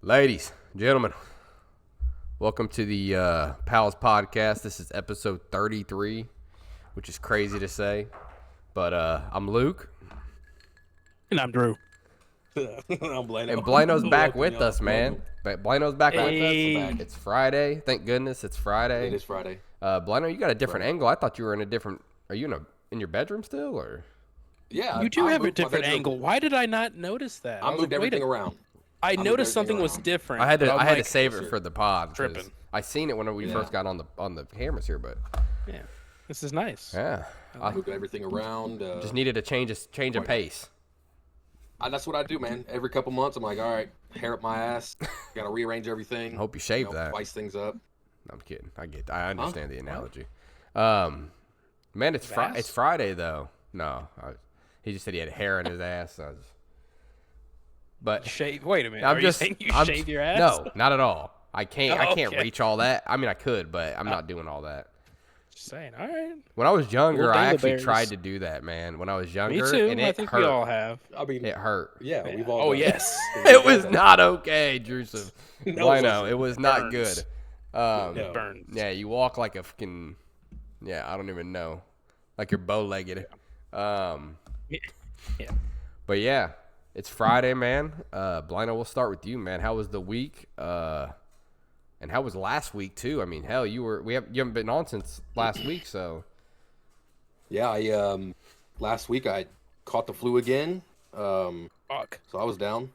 Ladies, gentlemen, welcome to the Pals Podcast. This is episode 33, which is crazy to say. But I'm Luke. And I'm Drew. I'm Blano. And Blano's back with us, man. Blano's back with Hey. us. It's Friday. Thank goodness it's Friday. It is Friday. Blano, you got a different angle. I thought you were in a different... Are you in your bedroom still, or...? Yeah. You do I have a moved my different bedroom. angle. Why did I not notice that? I moved everything around. I moved noticed something everything was around. different. I had to but I'm I had to like, save it for the pod. 'cause tripping. I seen it when we first got on the cameras here, but... Yeah, this is nice. Yeah. I moved everything around. Just needed a change of pace. That's what I do, man. Every couple months, I'm like, all right, hair up my ass. Got to rearrange everything. I hope you shaved that. Spice things up. No, I'm kidding. I understand the analogy. Man, it's Friday though. No, he just said he had hair in his ass. So but Shave. Wait a minute. I'm Are just you saying you I'm, shave your ass? No, not at all. I can't Okay. reach all that. I mean, I could, but I'm not doing all that. Just saying. All right. When I was younger, Little I actually dingleberries. tried to do that, man. When I was younger, Me too. and I it think hurt. we all have. I mean, It hurt. yeah, Yeah. we've all. Oh done yes. It was not okay, Drusen. No, I it know wasn't. it was not Burns. good. No. It burns. Yeah, you walk like a fucking. Yeah, I don't even know, like you're bow-legged. Yeah. But yeah, it's Friday, man. Blino, we'll start with you, man. How was the week? And how was last week too? I mean, hell, you haven't been on since last week, so. Yeah, I last week I caught the flu again. Fuck. So I was down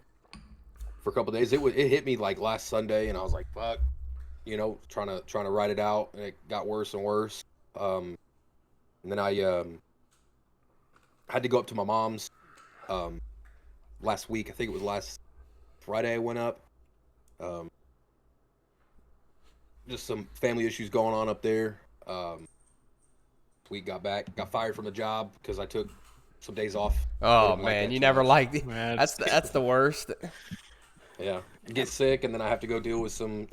for a couple days. It hit me like last Sunday, and I was like, fuck, trying to ride it out, and it got worse and worse. And then I had to go up to my mom's last week. I think it was last Friday I went up. Just some family issues going on up there. We got fired from the job because I took some days off. Oh Didn't like man, that you too never much. liked it. Man, That's the worst. Yeah, get sick, and then I have to go deal with some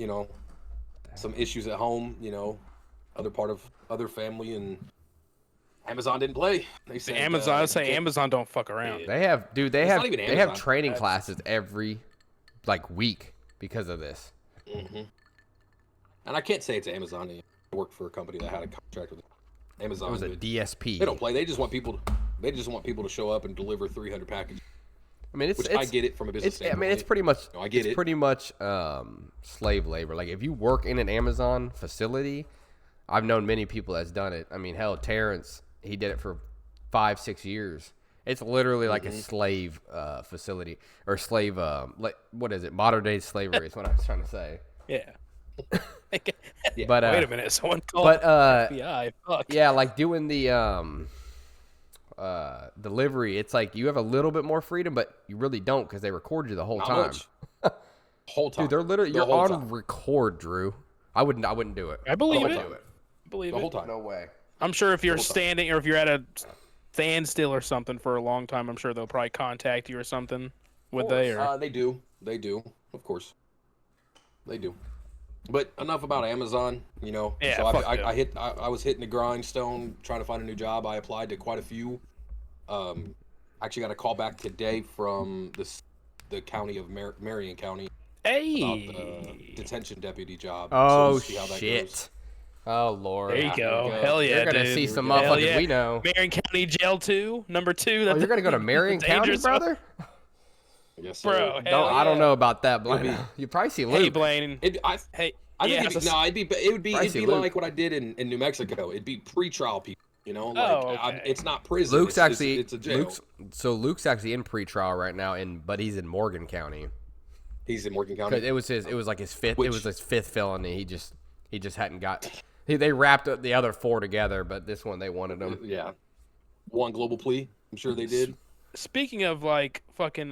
issues at home. Other family, and Amazon didn't play. They said Amazon. I say can't- Amazon don't fuck around. They have It's they not even have Amazon. training classes every week because of this. Mhm. And I can't say it's Amazon. I worked for a company that had a contract with Amazon. It was a but DSP. They don't play. They just want people to show up and deliver 300 packages. I mean, I get it from a business standpoint. it's pretty much. No, I get it's it. pretty much slave labor. Like if you work in an Amazon facility, I've known many people that's done it. I mean, hell, Terrence, he did it for 5-6 years. It's literally like a slave facility or slave. What is it? Modern day slavery is what I was trying to say. Yeah. Yeah. But Wait a minute. Someone called but FBI. Fuck. yeah, like doing the delivery, it's like you have a little bit more freedom, but you really don't because they record you the whole Not time. much. Whole time. Dude, they're literally The you're whole on time. record, Drew. I wouldn't do it. I believe The it. whole time. Believe The whole it. time. No way. I'm sure if you're whole time. standing or if you're at a standstill or something for a long time, I'm sure they'll probably contact you or something. Would they? Or They do. They do. Of course. They do. But enough about Amazon. Yeah, So fuck I was hitting the grindstone trying to find a new job. I applied to quite a few. Actually got a call back today from the county of Marion County about hey, the detention deputy job. Oh we'll see how that shit. goes. Oh lord. there you go. Hell yeah, You're gonna dude. see some Hell motherfuckers yeah. we know. Marion County Jail 2, number 2. Oh, you're gonna go to Marion County, dangerous one. brother? Yes, sir. Bro, hell I don't yeah. know about that, Blaine. You probably see Luke. Hey, Blaine. I Hey, think it'd be Pricey Luke. like what I did in New Mexico. It'd be pre-trial people, okay. it's not prison. Luke's it's actually it's a jail. Luke's actually in pretrial right now, but he's in Morgan County. He's in Morgan 'Cause County. it was like his fifth. Which- It was his fifth felony. He just hadn't got. They wrapped up the other 4 together, but this one they wanted him. Yeah, one global plea. I'm sure they did. Speaking of like fucking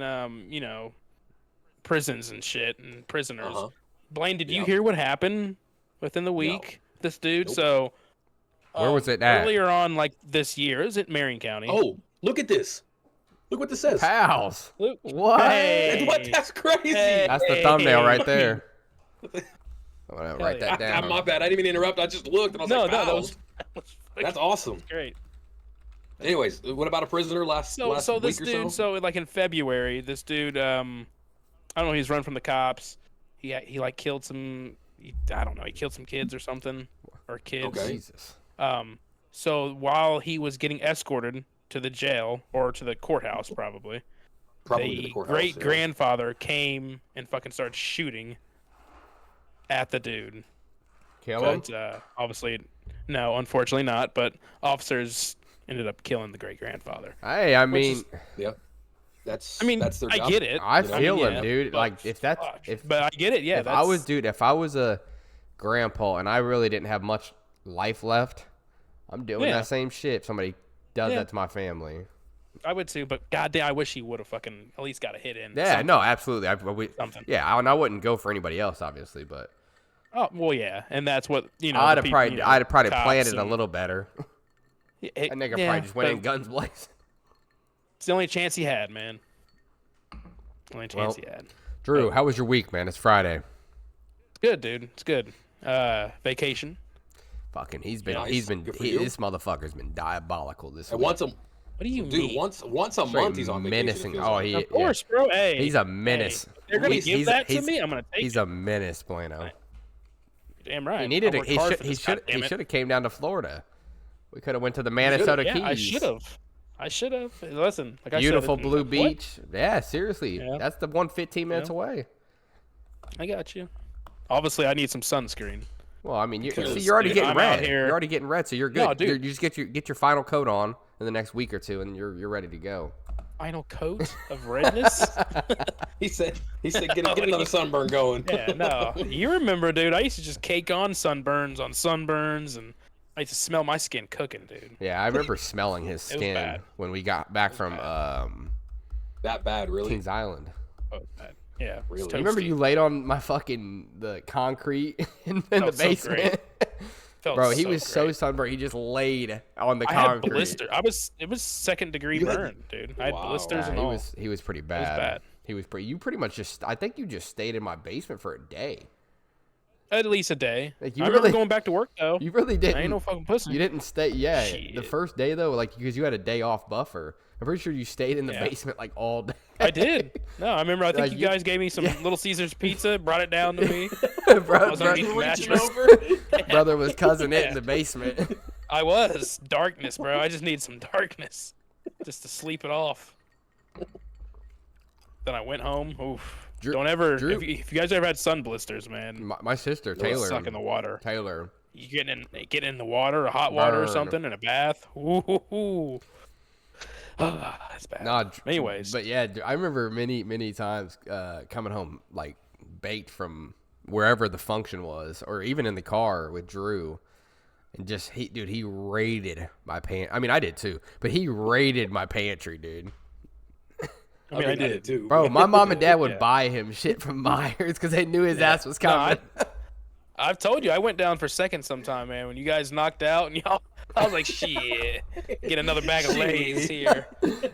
prisons and shit and prisoners, Uh-huh. Blaine, did you Yep. hear what happened within the week? This dude. Nope. So Where was it at? earlier on, like this year, is it Marion County? Oh, look at this. Look what this says. Pals. Luke. What? Hey. What? That's crazy. Hey. That's the thumbnail right there. I'm gonna write yeah. that down. My bad. I didn't even interrupt. I just looked and I was No, like, no, that "Pals." was That's awesome. great. Anyways, what about a prisoner last So this week or dude, so? like in February, this dude, I don't know, he's run from the cops. he like killed some. I don't know. He killed some kids or something, or kids. Okay. Jesus. So while he was getting escorted to the jail or to the courthouse, probably Probably the the courthouse. great grandfather came and fucking started shooting at the dude. Kill him? But obviously, no, unfortunately not. But officers ended up killing the great grandfather. Hey, I mean, Yeah. That's. I mean, that's their I job. get it. I feel him, yeah, dude. but Like if that's fuck. if But I get it. Yeah, if I was a grandpa and I really didn't have much life left, I'm doing Yeah. that same shit. If somebody does Yeah. that to my family. I would too. But goddamn, I wish he would have fucking at least got a hit in. Yeah, something. no, absolutely. Something. Yeah, and I wouldn't go for anybody else, obviously, but Oh well, yeah, and that's what I'd the have people, probably, I'd have probably cops planned it a and- little better. That That nigga probably just went in guns blazing. It's the only chance he had, man. Only chance Well, he had. Drew, how was your week, man? It's Friday. It's good, dude. It's good. Vacation. Fucking, he's been, Nice. Good for you. this motherfucker's been diabolical this And week. once a What do you dude, mean? once a Straight month he's on vacation. menacing. it feels Oh, like. he, Of course, bro. Hey, he's a menace. Hey, if they're gonna He's- give he's- that to he's- me, I'm gonna take He's it. a menace, Bueno. Damn right. He needed I it. worked He hard should. for He this, should. He goddammit. should have came down to Florida. We could have went to the Minnesota Yeah, Keys. I should have. I should have. Listen, like Beautiful I said, blue what? beach. Yeah, seriously. Yeah. That's the one 15 minutes Yeah. away. I got you. Obviously, I need some sunscreen. Well, I mean, Because, you're already dude, getting I'm out red. here- You're already getting red, so you're good. No, dude. You just get your final coat on in the next week or two, and you're ready to go. Final coat of redness. He said get another sunburn going. Yeah, no. You remember, dude? I used to just cake on sunburns, and I used to smell my skin cooking, dude. Yeah, I remember smelling his It was skin bad. when we got back from That bad, really? Kings Island. Oh, bad. Yeah, it was Really? You remember toasty. you laid on my the concrete in the Felt so basement? Felt Bro, he was so great. sunburned. He just laid on the I had concrete. blister. It was second degree You had- burn, dude. I had Wow. blisters Yeah, and he all. was pretty bad. bad. He was pretty. You pretty much just. I think you just stayed in my basement for a day. At least a day. Like, you I remember really- going back to work though. You really didn't. I ain't no fucking pussy. You didn't stay. Yeah, the Shit. first day though, like because you had a day off buffer. I'm pretty sure you stayed in the Yeah. basement like all day. I did. No, I remember. I think Like, you you- guys gave me some Little Caesars pizza, brought it down to me. bro, I was bro- underneath the Reaching mattress. over. brother was cousin it in Yeah. the basement. I was darkness, bro. I just need some darkness, just to sleep it off. Then I went home. Oof. Drew- Don't ever. Drew- If you guys ever had sun blisters, man, my sister you'll Taylor. suck in the water. Taylor. You get in the water, or hot water or Burn. something, in a bath. Ooh. That's bad. Nah, Anyways, but yeah, I remember many times coming home like baked from wherever the function was, or even in the car with Drew, and just he raided my I mean, I did too, but he raided my pantry, dude. I mean, I did. too. Bro, my mom and dad would Yeah. buy him shit from Myers because they knew his ass was coming. I've told you, I went down for seconds sometime, man. When you guys knocked out, and y'all, I was like, shit, get another bag of Lay's here.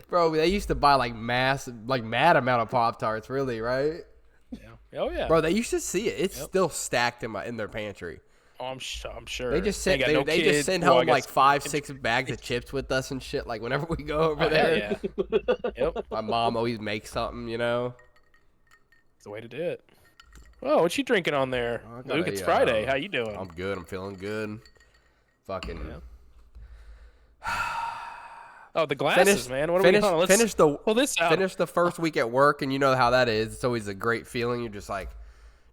Bro, they used to buy like mad amount of Pop Tarts, really, right? Yeah. Oh yeah. Bro, they used to see it. It's still stacked in their pantry. Oh, I'm sure. They just send Ain't got no they just kids. send Well, I home like guess- 5-6 bags of chips with us and shit. Like whenever we go over Oh, hell there, yeah. Yep. my mom always makes something, you know. That's the way to do it. Oh, what you drinking on there, I got Luke? a, It's Friday. How you doing? I'm good. I'm feeling good. Fucking Oh, the glasses, man. What are we on? Let's finish the pull this out. finish the first week at work, and you know how that is. It's always a great feeling. You're just like,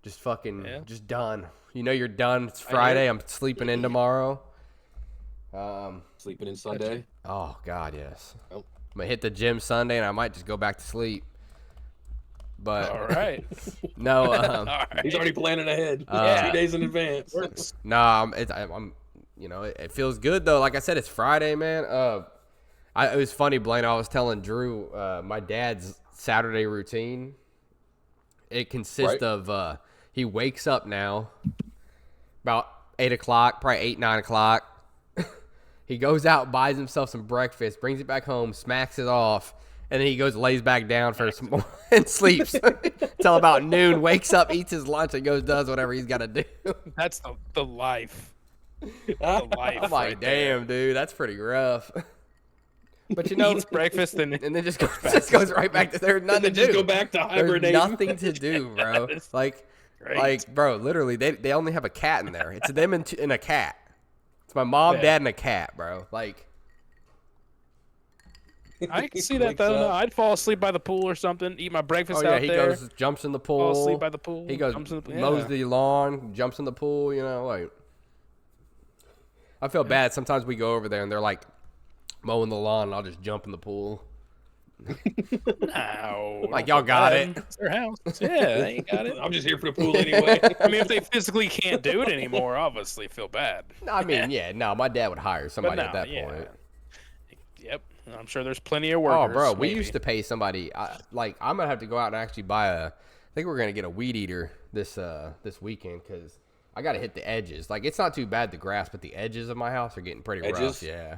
just fucking, Yeah. just done. You know you're done. It's Friday. I'm sleeping in tomorrow. Sleeping in Sunday. Oh God, yes. Oh. I'm gonna hit the gym Sunday, and I might just go back to sleep. But All right. no, All right. He's already planning ahead. Yeah. 2 days in advance. Works. no, I'm you know, it feels good though. Like I said, it's Friday, man. It was funny, Blaine. I was telling Drew, my dad's Saturday routine. It consists Right. of he wakes up now about 8 o'clock, probably 8, 9 o'clock. He goes out, buys himself some breakfast, brings it back home, smacks it off, and then he goes lays back down for some more and sleeps till about noon. Wakes up, eats his lunch, and does whatever he's got to do. That's the life. The life. I'm like, right there. damn, dude, that's pretty rough. But you know, Eats breakfast and and then just goes right back to there's nothing to Then just do. go back to There's hibernating. nothing to do, bro. Like Great. Like, bro, literally, they only have a cat in there. It's them and a cat. It's my mom, dad, and a cat, bro. Like, I can see that Wakes though. No, up. I'd fall asleep by the pool or something. Eat my breakfast oh yeah, out he there. goes, jumps in the pool. Fall asleep by the pool. He goes, jumps in the, mows the lawn, jumps in the pool. You know, like, I feel bad. Sometimes we go over there and they're like mowing the lawn, and I'll just jump in the pool. No, Like, y'all got it. It's their house. Yeah, they got it. I'm just here for the pool anyway. I mean, if they physically can't do it anymore, obviously feel bad. I mean, yeah, no, my dad would hire somebody at that point. Yep, I'm sure there's plenty of Oh, workers. bro, we maybe. used to pay somebody. Like, I'm gonna have to go out and actually buy I think we're gonna get a weed eater this weekend because I gotta hit the edges. Like, it's not too bad the grass, but the edges of my house are getting pretty rough. Edges? Yeah.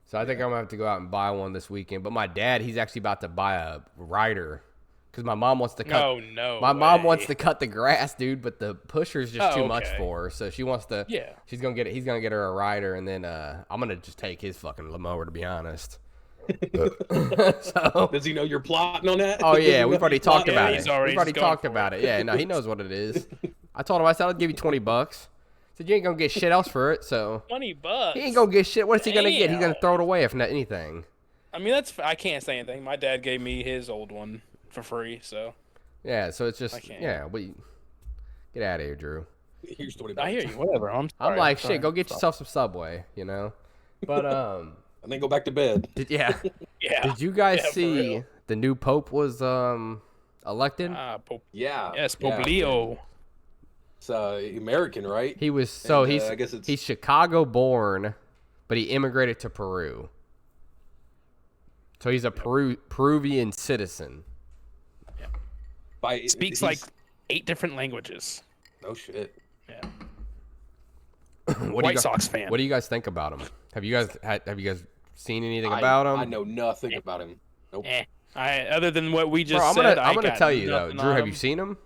So I think I'm gonna have to go out and buy one this weekend. But my dad, he's actually about to buy a rider because my mom wants to cut. No My mom way. wants to cut the grass, dude, but the pusher's just too much okay. for her. So she wants to. Yeah. She's gonna get it. He's gonna get her a rider, and then I'm gonna just take his fucking lawnmower, to be honest. So. Does he know you're plotting on that? Oh Does he yeah, know we've already you're talked plotting? about he's it. already We've already going talked for about it. it. Yeah, no, he knows what it is. I told him, I said, I'll give you $20. Said you ain't gonna get shit else for it, so $20. he ain't gonna get shit. What is he gonna get? He's gonna Damn. throw it away if not anything. I mean, I can't say anything. My dad gave me his old one for free, so Yeah, so it's just can't. get out of here, Drew. Here's 20 I hear bucks. you. Whatever. I'm like, sorry. shit, go get yourself some Subway, you know. But And then go back to bed. Yeah. did you guys Yeah, for see real. the new pope was elected? Pope. Yeah. Yes, yeah. Pope Leo. It's American, right? He was And, he's I guess it's- he's Chicago born, but he immigrated to Peru. So he's a Peruvian citizen. Speaks like 8 different languages. No shit. Yeah. What White Sox fan. What do you guys think about him? Have you guys seen anything about him? I know nothing about him. Nope. Other than what we just Bro, said, I'm gonna got tell you though, nothing Drew. on Have him. you seen him?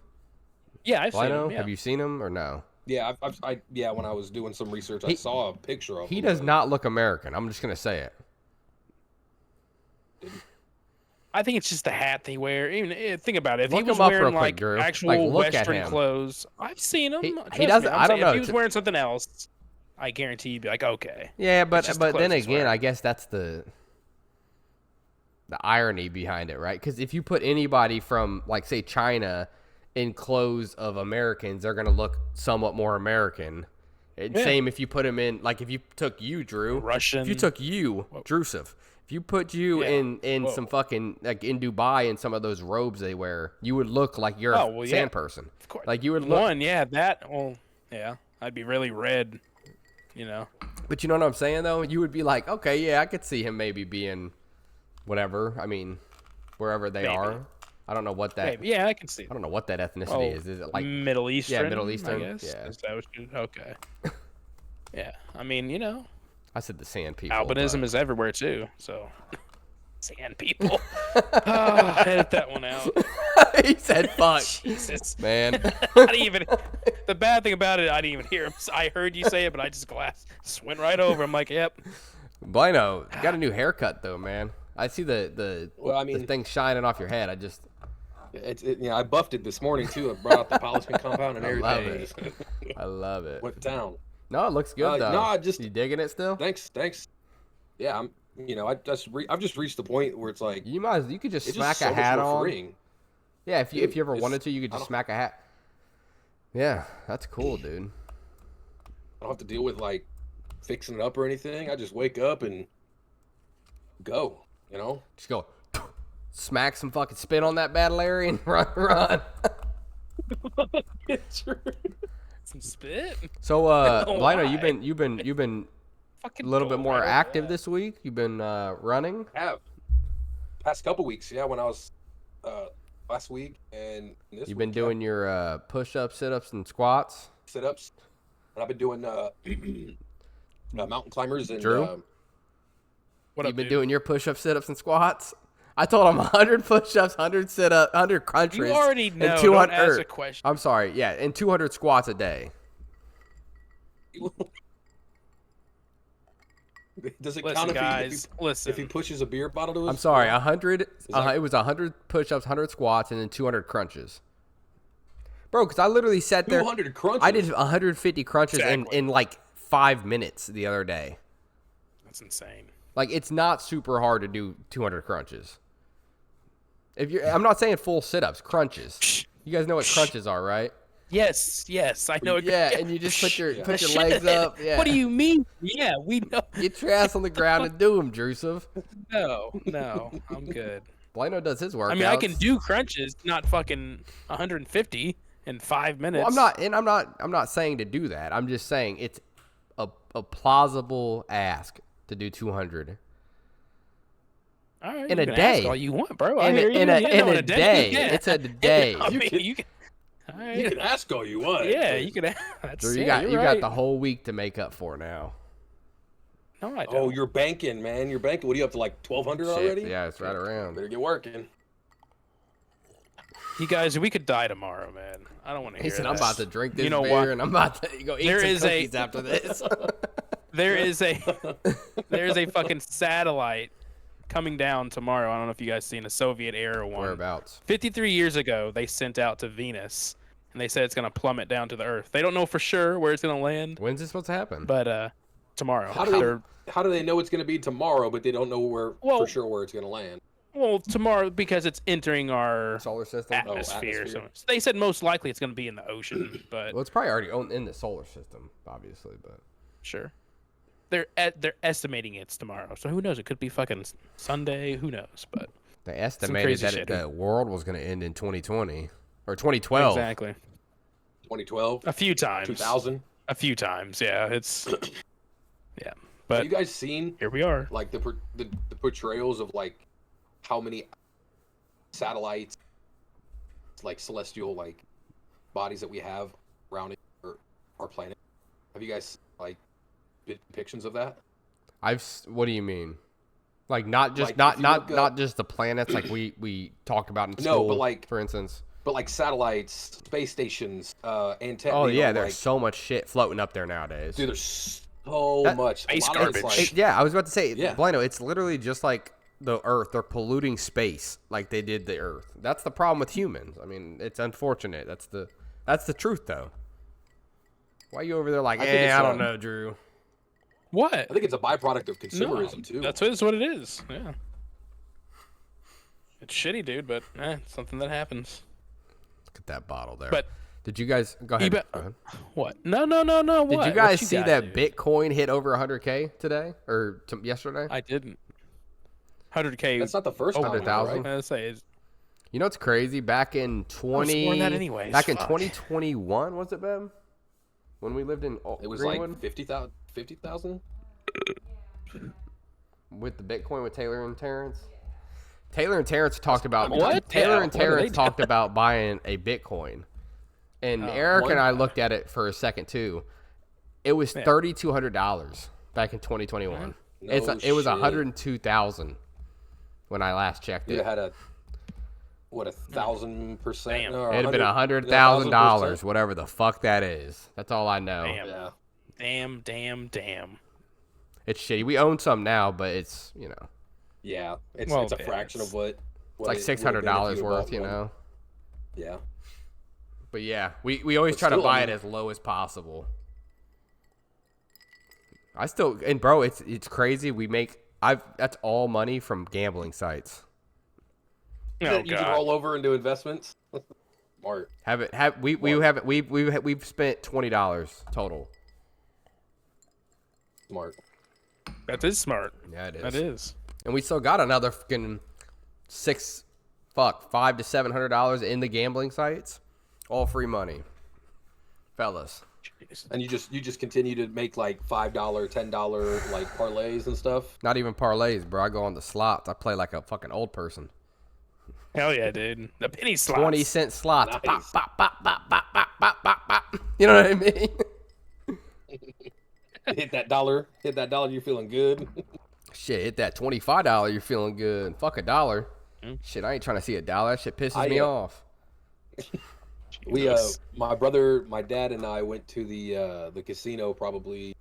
Yeah, I've seen Lino, him. Yeah. have you seen him or no? Yeah, yeah. When I was doing some research, I saw a picture of him. He does not look American. I'm just gonna say it. I think it's just the hat they wear. Even think about it. If he Look was him up real wearing quick, like Drew. actual Like, look at Western him. clothes, I've seen him. He Trust me, doesn't- I'm I don't saying, know. If he was wearing something else, I guarantee you'd be like, okay. Yeah, but just the then clothes he's again, wearing. I guess that's the irony behind it, right? Because if you put anybody from, like, say, China in clothes of Americans, they're gonna look somewhat more American. And Yeah. same if you put him in, like, if you took you, Drew, Russian. if you took you, Drusif, if you put you Yeah. in Whoa. some fucking, like, in Dubai in some of those robes they wear, you would look like you're Oh, a well, yeah. sand person. Of course. Like, you would look. One, yeah, that. Well, yeah, I'd be really red. You know. But you know what I'm saying, though? You would be like, okay, yeah, I could see him maybe being whatever. I mean, wherever they Maybe. are. I don't know what that. Maybe. Yeah, I can see. I don't know what that ethnicity Oh, is. Is it like? Middle Eastern? Middle Eastern, I guess. yeah. Is that what you, okay. Yeah, I mean, you know, I said the sand people. albinism but- is everywhere too. So, sand people. Edit that one out. He said, "Fuck, Jesus, man." I didn't even. The bad thing about it, I didn't even hear him. I heard you say it, but I just just went right over. I'm like, yep. Bueno, you got a new haircut though, man. I see the Well, I the mean- thing shining off your head. I just I buffed it this morning too. I brought out the polishing compound and I everything. love I love it. Went to town. No, it looks good though. no, I just- you digging it still? Thanks. Yeah, I've just reached the point where it's like You could just it's smack just so a hat much more on. freeing. Yeah, if you ever It's- wanted to, you could I just don't- smack a hat. Yeah, that's cool, dude. I don't have to deal with like fixing it up or anything. I just wake up and go. You know. Just go smack some fucking spit on that battle area and run. Some spit. So, Oh, Lino, my. you've been Fucking a little go bit more right over active that. this week. You've been running. Have past couple weeks, yeah. When I was last week and this You've been week, doing your push-ups, sit-ups, and squats. sit-ups, and I've been doing mountain climbers and Drew? What You've up, been dude? doing your push-ups, sit-ups, and squats. I told him 100 push-ups, 100 sit-ups, 100 crunches. You already know. and Don't 200. ask a question. I'm sorry, yeah, and 200 squats a day. Does it Listen, count guys. Listen. if he pushes a beer bottle to his? I'm sorry, 100. that- It was 100 push-ups, 100 squats, and then 200 crunches. Bro, because I literally sat there. 200 crunches. I did 150 crunches Exactly. in like 5 minutes the other day. That's insane. Like, it's not super hard to do 200 crunches. I'm not saying full sit-ups, crunches. You guys know what crunches are, right? Yes, I know. Yeah, and you just put your Shit. legs up. Yeah. What do you mean? Yeah, we know. Get your ass on the ground and do them, Drusev. No, I'm good. Blano does his workouts. I mean, I can do crunches, not fucking 150 in 5 minutes. Well, I'm not saying to do that. I'm just saying it's a plausible ask to do 200 All right, in you a can day. Ask all you want, bro. In a day. Yeah. It's a day. I You mean, can- you can. All right. You can ask all you want. Yeah, you can. That's, Drew, you yeah, got you're got right. the whole week to make up for now. No, I don't. Oh, you're banking, man. You're banking. What are you up to, like 1,200 Shit, already? yeah, it's right around. Better get working. You guys, we could die tomorrow, man. I don't want to He hear said, this. "I'm about to drink this You know beer what? and I'm about to go eat There some is a- cookies after this." There is a fucking satellite coming down tomorrow. I don't know if you guys seen a Soviet era one. Whereabouts? 53 years ago, they sent out to Venus, and they said it's gonna plummet down to the Earth. They don't know for sure where it's gonna land, When's this supposed to happen? but tomorrow. How do they know it's going to be tomorrow, but they don't know Well- for sure where it's going to land? Well, tomorrow because it's entering our Solar system. atmosphere. atmosphere. So they said most likely it's gonna be in the ocean, but Well, it's probably already in the solar system, obviously, but sure. They're estimating it's tomorrow, so who knows? It could be fucking Sunday. Who knows? But they estimated crazy that shit. the world was going to end in 2020 or 2012. exactly. 2012, A few times. 2000. A few times. Yeah, it's yeah. Have But you guys seen here we are. like the portrayals of like how many satellites, like celestial like bodies that we have around our planet? Have you guys like depictions of that? What do you mean? Like not just Like, not if you not look not up- just the planets like we talked about in No, school. but, like- for instance. But like satellites, space stations, antenna. Oh yeah, there's like, so much shit floating up there nowadays. dude, there's so That- much. A Space lot of it's garbage. like, Yeah, I was about to say, Yeah. Blano, it's literally just like the Earth. They're polluting space like they did the Earth. That's the problem with humans. I mean, it's unfortunate. That's the truth, though. Why are you over there like, I think it's, I don't know, Drew? What? I think it's a byproduct of No, consumerism too. that's what it is. Yeah. It's shitty, dude, but it's something that happens. Look at that bottle there. But did you guys go ahead? bet- Go ahead. what? No. Did What? you guys What see got, that dude? Bitcoin hit over 100K today or yesterday? I didn't. 100K. That's not the first Over time, 1,000. right? I say it's You know what's crazy? Back in more than that anyways, back in fuck. 2021, was it, Ben? When we lived in It was Greenwood like 50,000. with the Bitcoin with Taylor and Terrence. Taylor and Terrence talked about What? Taylor Yeah, and what are they Terrence talked about buying a Bitcoin, and Eric and I looked at it for a second too. It was $3,200 back in 2021. No It was shit. 102,000 when I last checked You it. had a 1,000%. Damn. or It'd have been $100,000, whatever the fuck that is. That's all I know. Damn. Yeah, Damn. It's shitty. We own some now, but it's yeah. It's Well, it's a yeah, fraction of what. it's like $600 worth, you know. Yeah. But yeah, we always But try to still, buy I it mean- as low as possible. And bro, it's crazy. That's all money from gambling sites. Oh You can god. roll over into investments. Smart. We've spent $20 total. Smart. That is smart. Yeah, it is. That is. And we still got another fucking $500 to $700 in the gambling sites, all free money, fellas. And you just continue to make like $5, $10 like parlays and stuff. Not even parlays, bro. I go on the slots. I play like a fucking old person. Hell yeah, dude. The penny slots. 20-cent slots. Nice. Bop, bop, bop, bop, bop, bop, bop, bop, bop. You know what I mean? Hit that dollar, you're feeling good. Shit, hit that $25. You're feeling good. Fuck a dollar. Shit, I ain't trying to see a dollar. That shit pisses me off. We Jesus. my brother, my dad, and I went to the casino probably,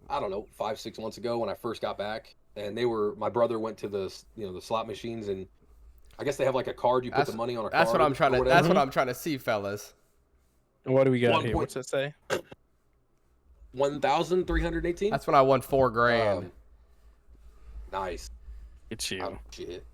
I don't know, 5-6 months ago when I first got back, and my brother went to the slot machines, and I guess they have like a card you put the money on a card. That's what I'm trying or to. whatever. That's what I'm trying to see, fellas. What do we got One here? point- What's it say? 1,318. That's when I won $4,000. Nice. It's you. Oh, shit.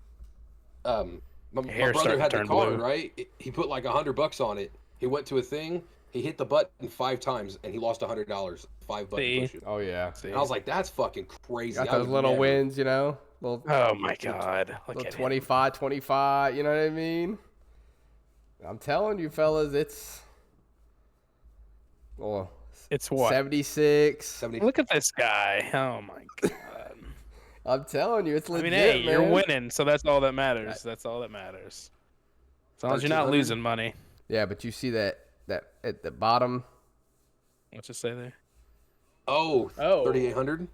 My Hair's brother starting had to the turn card, blue. right? He put like $100 on it. He went to a thing. He hit the button 5 times and he lost $100. 5 button See? push. Oh yeah. See? And I was like, that's fucking crazy. Got I those would little never- wins, you know. Little Oh my God! Look little at 25, 25. You know what I mean? I'm telling you, fellas, it's It's what? 76. 70. Look at this guy. Oh my God! I'm telling you, it's I legit, mean, hey, man. you're winning, so that's all that matters. That's all that matters. As long as you're not 1,300. losing money. Yeah, but you see that at the bottom. What's it say there? Oh, Oh. 3,800.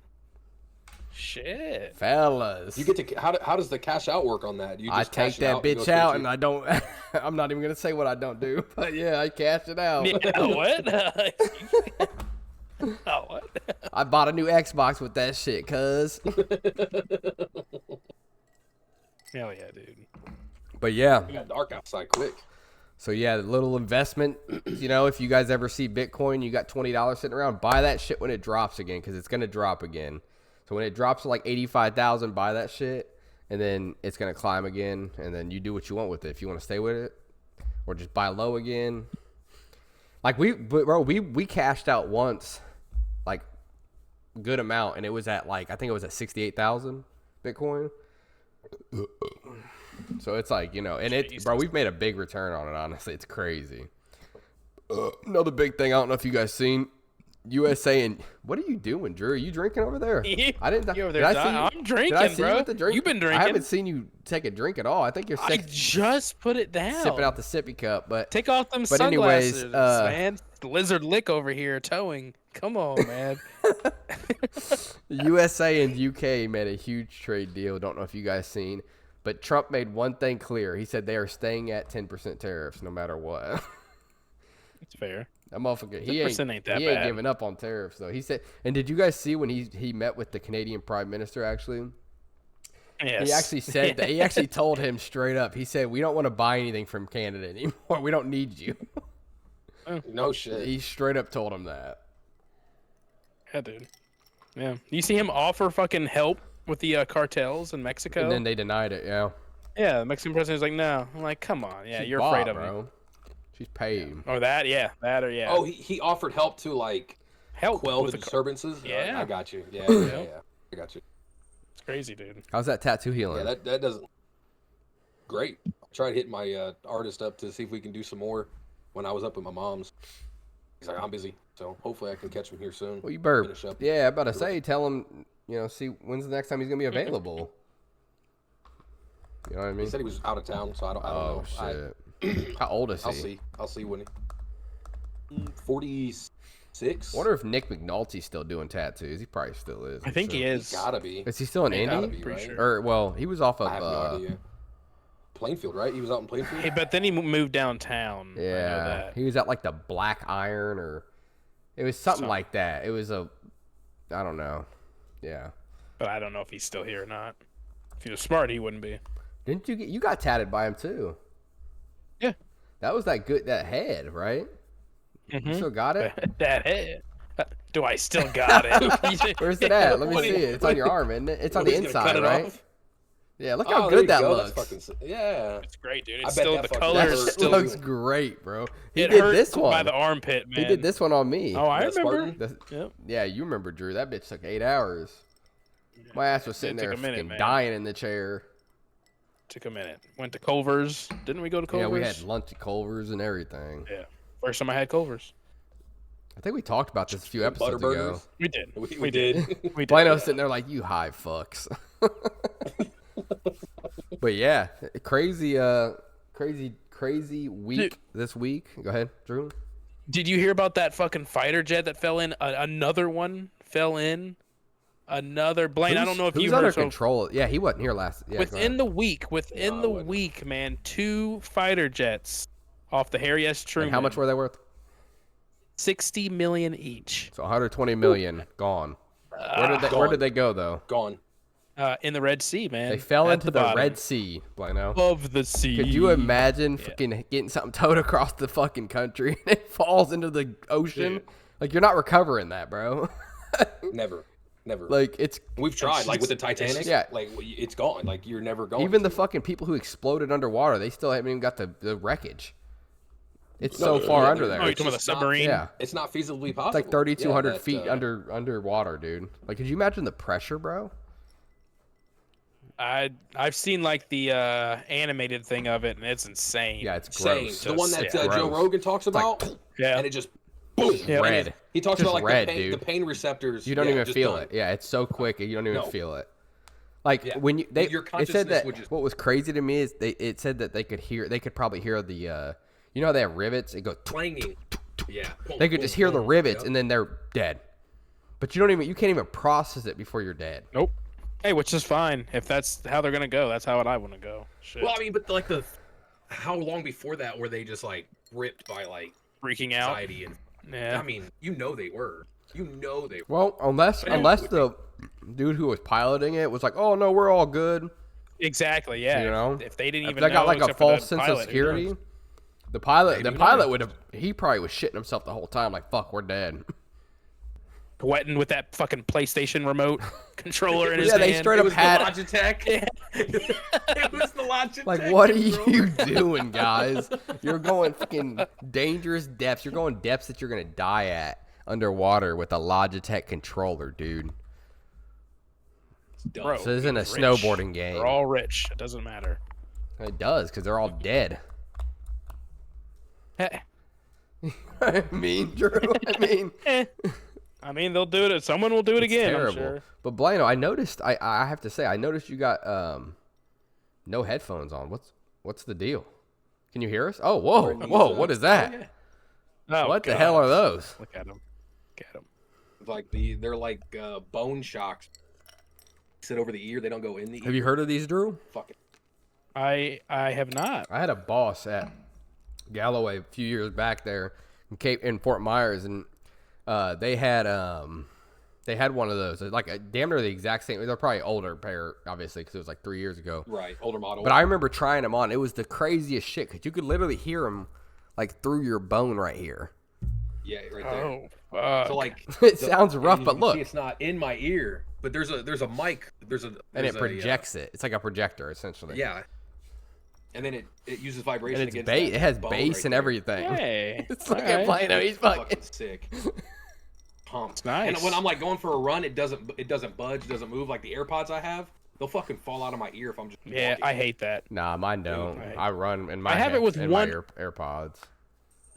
Fellas. You get to how does the cash out work on that? You I just cash take it that out and go bitch straight out to- and I don't I'm not even gonna say what I don't do, but yeah, I cash it out. Yeah, what? Oh, what? I bought a new Xbox with that shit, cuz. Hell yeah, dude. But yeah. It got dark outside quick. So yeah, the little investment, you know, if you guys ever see Bitcoin, you got $20 sitting around, buy that shit when it drops again, because it's gonna drop again. So when it drops to like 85,000, buy that shit, and then it's gonna climb again, and then you do what you want with it. If you want to stay with it, or just buy low again. Like we cashed out once, like good amount, and it was at like I think it was at 68,000 Bitcoin. So it's like, you know, and it, bro, we've made a big return on it. Honestly, it's crazy. Another big thing. I don't know if you guys seen USA and what are you doing, Drew? Are you drinking over there? I didn't. You over there did I dying? see you? I'm drinking, Did I see bro. you with the drink? You've been I drinking. haven't seen you take a drink at all. I think you're I just put it down. sipping out the sippy cup, but Take off them But anyways, sunglasses, man. Lizard lick over here towing. Come on, man. USA and UK made a huge trade deal. Don't know if you guys seen, but Trump made one thing clear. He said they are staying at 10% tariffs no matter what. It's fair. That motherfucker, he ain't 10% ain't that he ain't bad. giving up on tariffs though. He said, and did you guys see when he met with the Canadian Prime Minister? Actually, Yes. he actually said that. He actually told him straight up. He said, "We don't want to buy anything from Canada anymore. We don't need you." No shit. He straight up told him that. Yeah, dude. Yeah. You see him offer fucking help with the cartels in Mexico? And then they denied it. Yeah, Yeah, the Mexican president's like, no. I'm like, come on. Yeah, She's you're bought, afraid of me. bro. She's paid. Or that, yeah. That or yeah. Oh, he offered help to like help quell with the the disturbances. Yeah. I got you. Yeah. I got you. It's crazy, dude. How's that tattoo healing? Yeah, that doesn't. Great. I tried hitting my artist up to see if we can do some more when I was up at my mom's. He's like, I'm busy, so hopefully I can catch him here soon. Well, you burp. Finish up. Yeah, I'm about to say, tell him, you know, see when's the next time he's gonna be available. You know what I He mean? said he was out of town, so I don't Oh know. shit! How old is he? I'll see. I'll see when he. 46. I wonder if Nick McNulty's still doing tattoos. He probably still is. I think he is. Gotta be. Is he still in Gotta Indy? be, Pretty right? sure. Or well, he was off of. I have no idea. Plainfield, right? He was out in Plainfield. Hey, but then he moved downtown. I know Yeah, that. he was at like the Black Iron, or it was something Something. like that. It was a, I don't know. Yeah. But I don't know if he's still here or not. If he was smart, he wouldn't be. Didn't you got tatted by him too? Yeah. That was that head, right? You still got it? That head. Do I still got it? Where's it at? Let me What see do you- it. It's on your arm, isn't it? It's on the He's gonna cut inside, it right? off? Yeah, look Oh, how there good you that go. looks. That's fucking yeah. It's great, dude. I It's bet still that the fucking- color That is shit still. looks great, bro. He It did hurt this by one. the armpit, man. He did this one on me. Oh, I That remember. Spartan? The- Yep. Yeah, you remember, Drew. That bitch took 8 hours. My ass was sitting It took there a minute, fucking man. dying in the chair. Took a minute. Went to Culver's. Didn't we go to Culver's? Yeah, we had lunch at Culver's and everything. Yeah. First time I had Culver's. I think we talked about this a few episodes ago. Butterburgers. We did. We did. We did. Plano's sitting there like, you high fucks. But yeah, crazy week Dude. this week. Go ahead, Drew. Did you hear about that fucking fighter jet that fell in? Another one fell in. Another Blaine. I don't know if who's you under heard. So control. Yeah, he wasn't here last. Yeah, go within ahead. the week, within No, I the wouldn't. week, man, 2 fighter jets off the Harry S. Truman. And how much were they worth? 60 million each. So 120 million gone. Where did they Gone. go though? Gone. In the Red Sea, man. They fell At into the bottom Red Sea, Blano. of the sea. Could you imagine fucking getting something towed across the fucking country and it falls into the ocean? Dude. Like, you're not recovering that, bro. Never. Like, it's We've tried, like with the Titanic. yeah. Like it's gone. Like you're never going. even the to. fucking people who exploded underwater, they still haven't even got the wreckage. It's No, so far yeah, under they're- there. Oh, you're It's talking about the just not- submarine? Yeah. It's not feasibly possible. It's like 3,200 that, feet underwater, dude. Like, could you imagine the pressure, bro? I've seen like the animated thing of it, and it's insane. Yeah, it's Same. gross. The one that Yeah. Joe Gross. Rogan talks about, Yeah. and it just boom. Yeah. Red. He talks Just about like red, the, pain, dude. the pain receptors. You don't yeah, even just feel done. it. Yeah, it's so quick, you don't even No. feel it. Like Yeah. when you Your it said consciousness that would just- what was crazy to me is it said that they could probably hear the you know how they have rivets? It goes Clanging. Yeah. they could just hear the rivets Yep. and then they're dead. But you can't even process it before you're dead. Nope. Hey, which is fine. If that's how they're gonna go, that's how I want to go. Shit. Well, I mean, but like how long before that were they just like ripped by like Freaking out. anxiety and Yeah. I mean, they were. They were. Well, unless the dude who was piloting it was like, "Oh no, we're all good." Exactly. Yeah. You know? If they didn't If even they got know, like a except for the false sense pilot, of who security, knows? the pilot Maybe. would have he probably was shitting himself the whole time like, "Fuck, we're dead." Wetting with that fucking PlayStation remote controller in his Yeah, hand. they straight It up was had the Logitech. it was the Logitech. like, what are you controller. doing, guys? You're going fucking dangerous depths. You're going depths that you're gonna die at underwater with a Logitech controller, dude. Dumb. Bro, This isn't a rich. snowboarding game. They're all rich. It doesn't matter. It does because they're all dead. Eh. I mean, Drew. I mean, they'll do it. Someone will do it again. terrible. I'm sure. But Blano, I noticed. I have to say, I noticed you got no headphones on. What's the deal? Can you hear us? Oh, whoa! What is that? Oh, What the God. hell are those? Look at them. Look at them. Like they're like bone shocks. Sit over the ear. They don't go in the ear. Have you heard of these, Drew? Fuck it. I have not. I had a boss at Galloway a few years back there in Fort Myers, and they had one of those, like damn near the exact same. They're probably older pair, obviously, because it was like 3 years ago. Right, older model. But I remember trying them on. It was the craziest shit because you could literally hear them like through your bone right here. Yeah, right there. Oh, fuck. So like It sounds rough, and you but can look. see it's not in my ear, but there's a mic. And there's it projects it. It's like a projector, essentially. Yeah. And then it uses And vibration it's against bass. that It has bone bass right and there. everything. Hey. It's like all a right. Blano. He's fucking. Fucking sick. Pumped. nice. And when I'm like going for a run, it doesn't budge, it doesn't move like the AirPods I have. They'll fucking fall out of my ear if I'm just Yeah, walking. I hate that. Nah, mine don't. Right. I run in my. I have it with in one- my AirPods.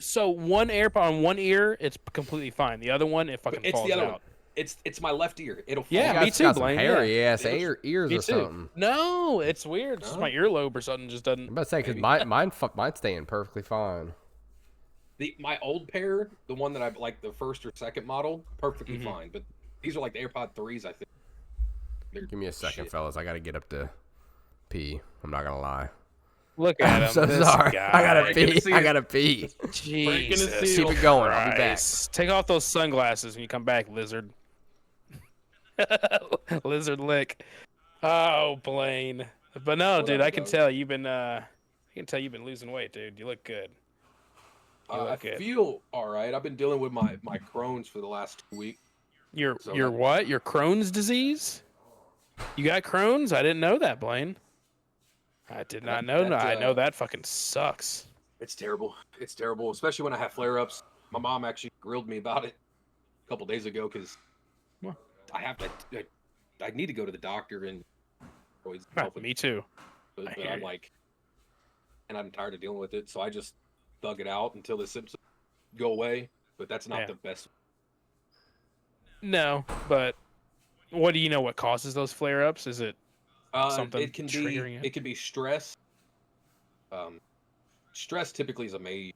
So one AirPod on one ear, it's completely fine. The other one, it fucking It's falls the other out. one. It's my left ear. It'll fall Yeah, out. me It's too, got some Blaine, hairy yeah. ass ears Me or too. something. No, it's weird. It's just my earlobe or something just doesn't. I'm about to say because Maybe. mine's staying perfectly fine. My old pair, the one that I like, the first or second model, perfectly fine. But these are like the AirPod 3s, I think. They're Give me a second, shit. fellas. I gotta get up to pee. I'm not gonna lie. Look at him. I'm so this sorry. Guy. I gotta Breaking pee. the seal. I gotta pee. Jesus. Keep it going. I'll be back. Christ. Take off those sunglasses when you come back, lizard. Lizard lick. Oh, Blaine. But no, dude, I can tell you've been losing weight, dude. You look good. You I look good. feel all right. I've been dealing with my Crohn's for the last 2 weeks. Your So your that- what? Your Crohn's disease? You got Crohn's? I didn't know that, Blaine. I did not know. That, I know that fucking sucks. It's terrible. It's terrible, especially when I have flare-ups. My mom actually grilled me about it a couple days ago because What? I need to go to the doctor and always Me too. but hear I'm you. like, and I'm tired of dealing with it, so I just thug it out until the symptoms go away. But that's not Yeah. the best. No, but what do you know? What causes those flare-ups? Is it something It can triggering it? be. It can be stress. Stress typically is a made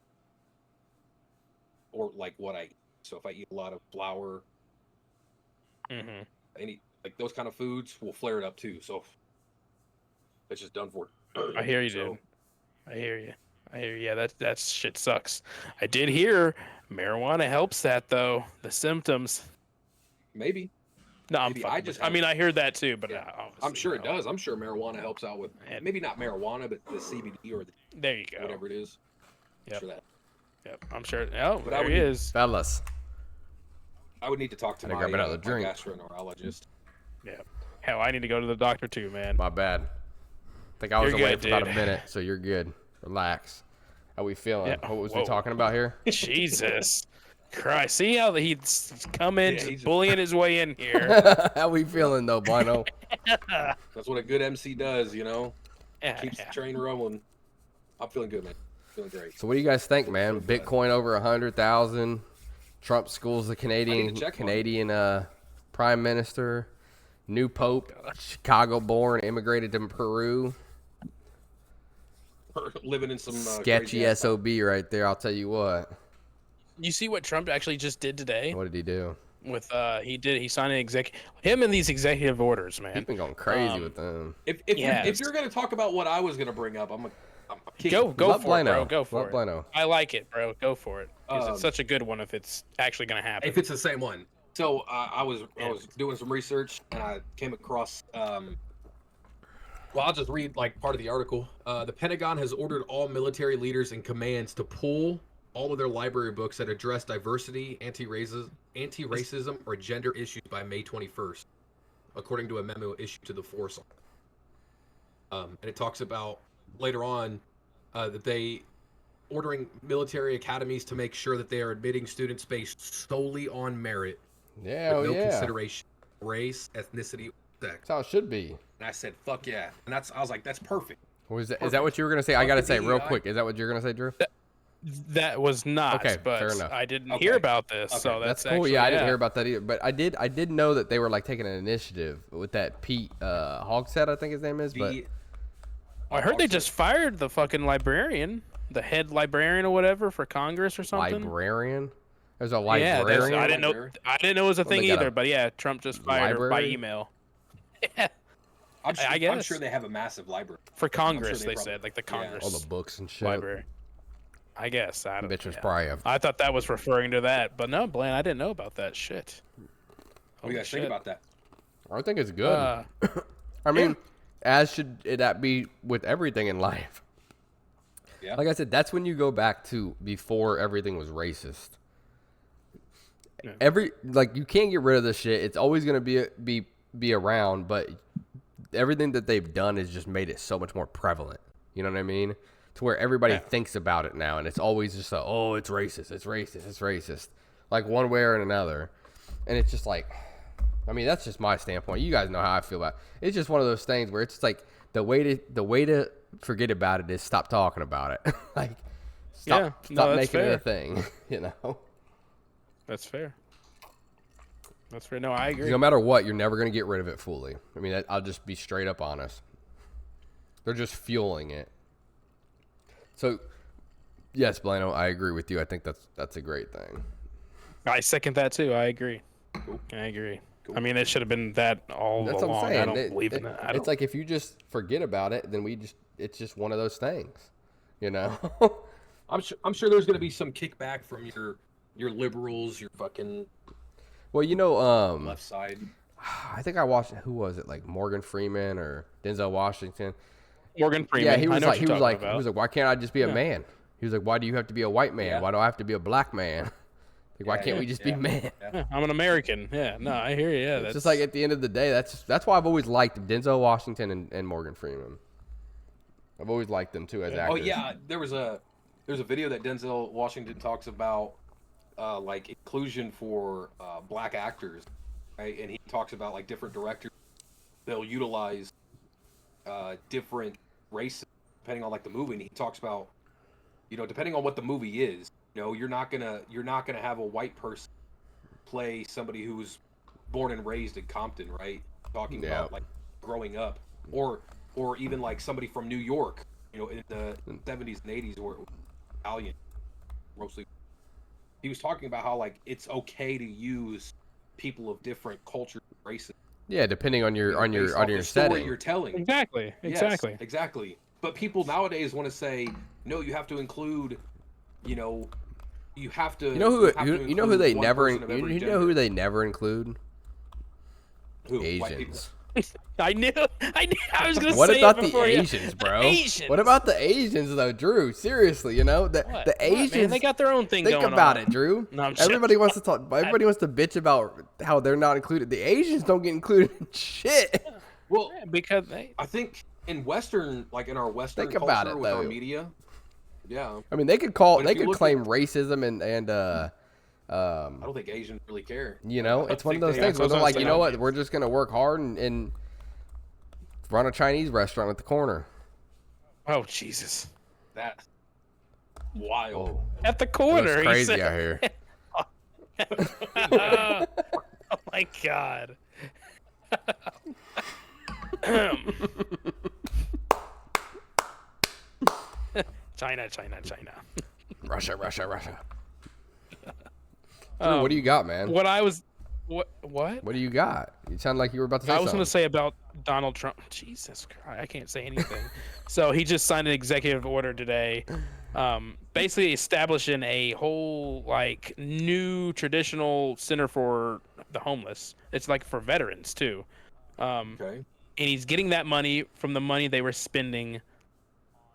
or like what I eat. So if I eat a lot of flour, Mhm. any like those kind of foods will flare it up too. So it's just done for. I hear you, dude. I hear you. I hear you. Yeah, that shit sucks. I did hear marijuana helps that though. The symptoms. Maybe. No, I'm Maybe fucking. just I mean, I heard that too, but Yeah. I'm obviously, sure you it know. does. I'm sure marijuana helps out with maybe not marijuana, but the CBD or the There you go. whatever it is. Yep. Sure that. Yep. I'm sure. Oh, But I there would he need- is. Fellas. I would need to talk to Gotta my, grab another my drink. gastroenterologist. Yeah. Hell, I need to go to the doctor too, man. My bad. I think I was You're away good, for about a dude. minute, so you're good. Relax. How we feeling? Yeah. What was we Whoa. talking about here? Jesus Christ! See how he's coming, Yeah, just he's- bullying his way in here. How we feeling though, Blino? That's what a good MC does, you know? Yeah, Keeps yeah. the train rolling. I'm feeling good, man. Feeling great. So what do you guys think, man? Bitcoin over 100,000. Trump schools the check Canadian prime minister. New pope, Chicago-born, immigrated to Peru. Living in some Sketchy crazy ass- SOB right there. I'll tell you what. You see what Trump actually just did today? What did he do? With he signed an him and these executive orders, He's man. been going crazy with them. If Yes. you're gonna talk about what I was gonna bring up, I'm Go Love for it, bro. Blino. Go for Love it. Blino. I like it, bro. Go for it. 'Cause Um, it's such a good one if it's actually gonna happen. if it's the same one. So I was doing some research and I came across. Well, I'll just read like part of the article. The Pentagon has ordered all military leaders and commands to pull all of their library books that address diversity, anti-racism, or gender issues by May 21st, according to a memo issued to the force. And it talks about later on that they ordering military academies to make sure that they are admitting students based solely on merit, Yeah, with oh no yeah. consideration of race, ethnicity, or sex. That's how it should be. And I said, "Fuck yeah!" And I was like, "That's perfect." Is that what you were gonna say? I Fuck gotta the say real DEI. quick. Is that what you're gonna say, Drew? That was not. Okay, but fair enough. I didn't Okay. hear about this, Okay, so That's that's cool. actually, Yeah, I didn't hear about that either. But I did know that they were like taking an initiative with that Pete Hogshead, I think his name is. But The I heard they just fired the fucking librarian, the head librarian or whatever for Congress or something. librarian. There's a Yeah, librarian. I didn't know. Librarian? I didn't know it was a Well, they thing got a either. But yeah, Trump just fired her by library? email. I'm sure, I I'm guess. sure they have a massive library. For Congress, they they probably- said, like the yeah. Congress All the books and shit. library. I guess. I don't. Bitch was yeah. probably a I thought that was referring to that, but no, Blaine, I didn't know about that shit. What do Holy you guys shit. think about that? I think it's good. Uh, I mean, as should that be with everything in life. Yeah. Like I said, that's when you go back to before everything was racist. Yeah. You can't get rid of this shit. It's always gonna be around, but everything that they've done has just made it so much more prevalent. You know what I mean? To where everybody thinks about it now, and it's always just it's racist, it's racist, it's racist, like one way or another. And it's just like, I mean, that's just my standpoint. You guys know how I feel about it. It's just one of those things where it's just like the way to forget about it is stop talking about it. Like, stop that's making it a fair. thing. You know. That's fair. That's fair. No, I agree. No matter what, you're never gonna get rid of it fully. I mean, I'll just be straight up honest. They're just fueling it. So, yes, Blano, I agree with you. I think that's a great thing. I second that too. I agree. Cool. I agree. Cool. I mean, it should have been that all That's along. what I'm saying. I don't believe in that. I It's don't, like if you just forget about it, then it's just one of those things, you know. I'm sure there's gonna be some kickback from your liberals, your fucking Well, you know, left side. I think I watched, who was it, like Morgan Freeman or Denzel Washington? Morgan Freeman. Yeah, he I was know like, what he you're was like, talking he was about. like, why can't I just be a Yeah. man? He was like, why do you have to be a white man? Yeah. Why do I have to be a black man? Like, why Yeah, can't we yeah, just be yeah. men? Yeah, I'm an American. Yeah, no, I hear you. Yeah, It's that's just like at the end of the day, that's why I've always liked Denzel Washington and Morgan Freeman. I've always liked them too as Yeah. actors. Oh yeah, there's a video that Denzel Washington talks about like inclusion for black actors, right? And he talks about like different directors they'll utilize different races depending on like the movie. And he talks about, you know, depending on what the movie is, you know, you're not gonna have a white person play somebody who's born and raised in Compton, right? Talking Yeah. about like growing up, or even like somebody from New York, you know, in the 70s and 80s, or Italian, mostly. He was talking about how like it's okay to use people of different cultures, races. Yeah, depending on your based off the story setting. you're telling. exactly. Yes, Exactly. exactly. But people nowadays want to say, no, you have to include, you know, you have to. You know who have to you know who include they one never person of every you know gender. who they never include? Who? White people? Asians. I knew. I was gonna What say about it the before you. Asians, bro? Asians. What about the Asians, though, Drew? Seriously, you know the What? the What, man? Asians. They got their own thing Think going about on. it, Drew. No, I'm Everybody joking. wants to talk. Everybody wants to bitch about how they're not included. The Asians don't get included in shit. Well, Yeah, because they. I think in Western, like in our Western Think about culture it, with our though. media, yeah, I mean, they could But if you could look claim racism and I don't think Asians really care. you know, I it's one of think those they- things where that's they're what like, I'm you know saying. what, we're just gonna work hard and run a Chinese restaurant at the corner. Oh Jesus! That's wild. At the corner. It's he crazy said. out here. Oh my God. China. Russia. Um, Drew, what do you got, man? What I was. What? What do you got? You sound like you were about to say I was something. going to say about Donald Trump. Jesus Christ, I can't say anything. So he just signed an executive order today, basically establishing a whole like new traditional center for the homeless. It's like for veterans too, Okay. and he's getting that money from the money they were spending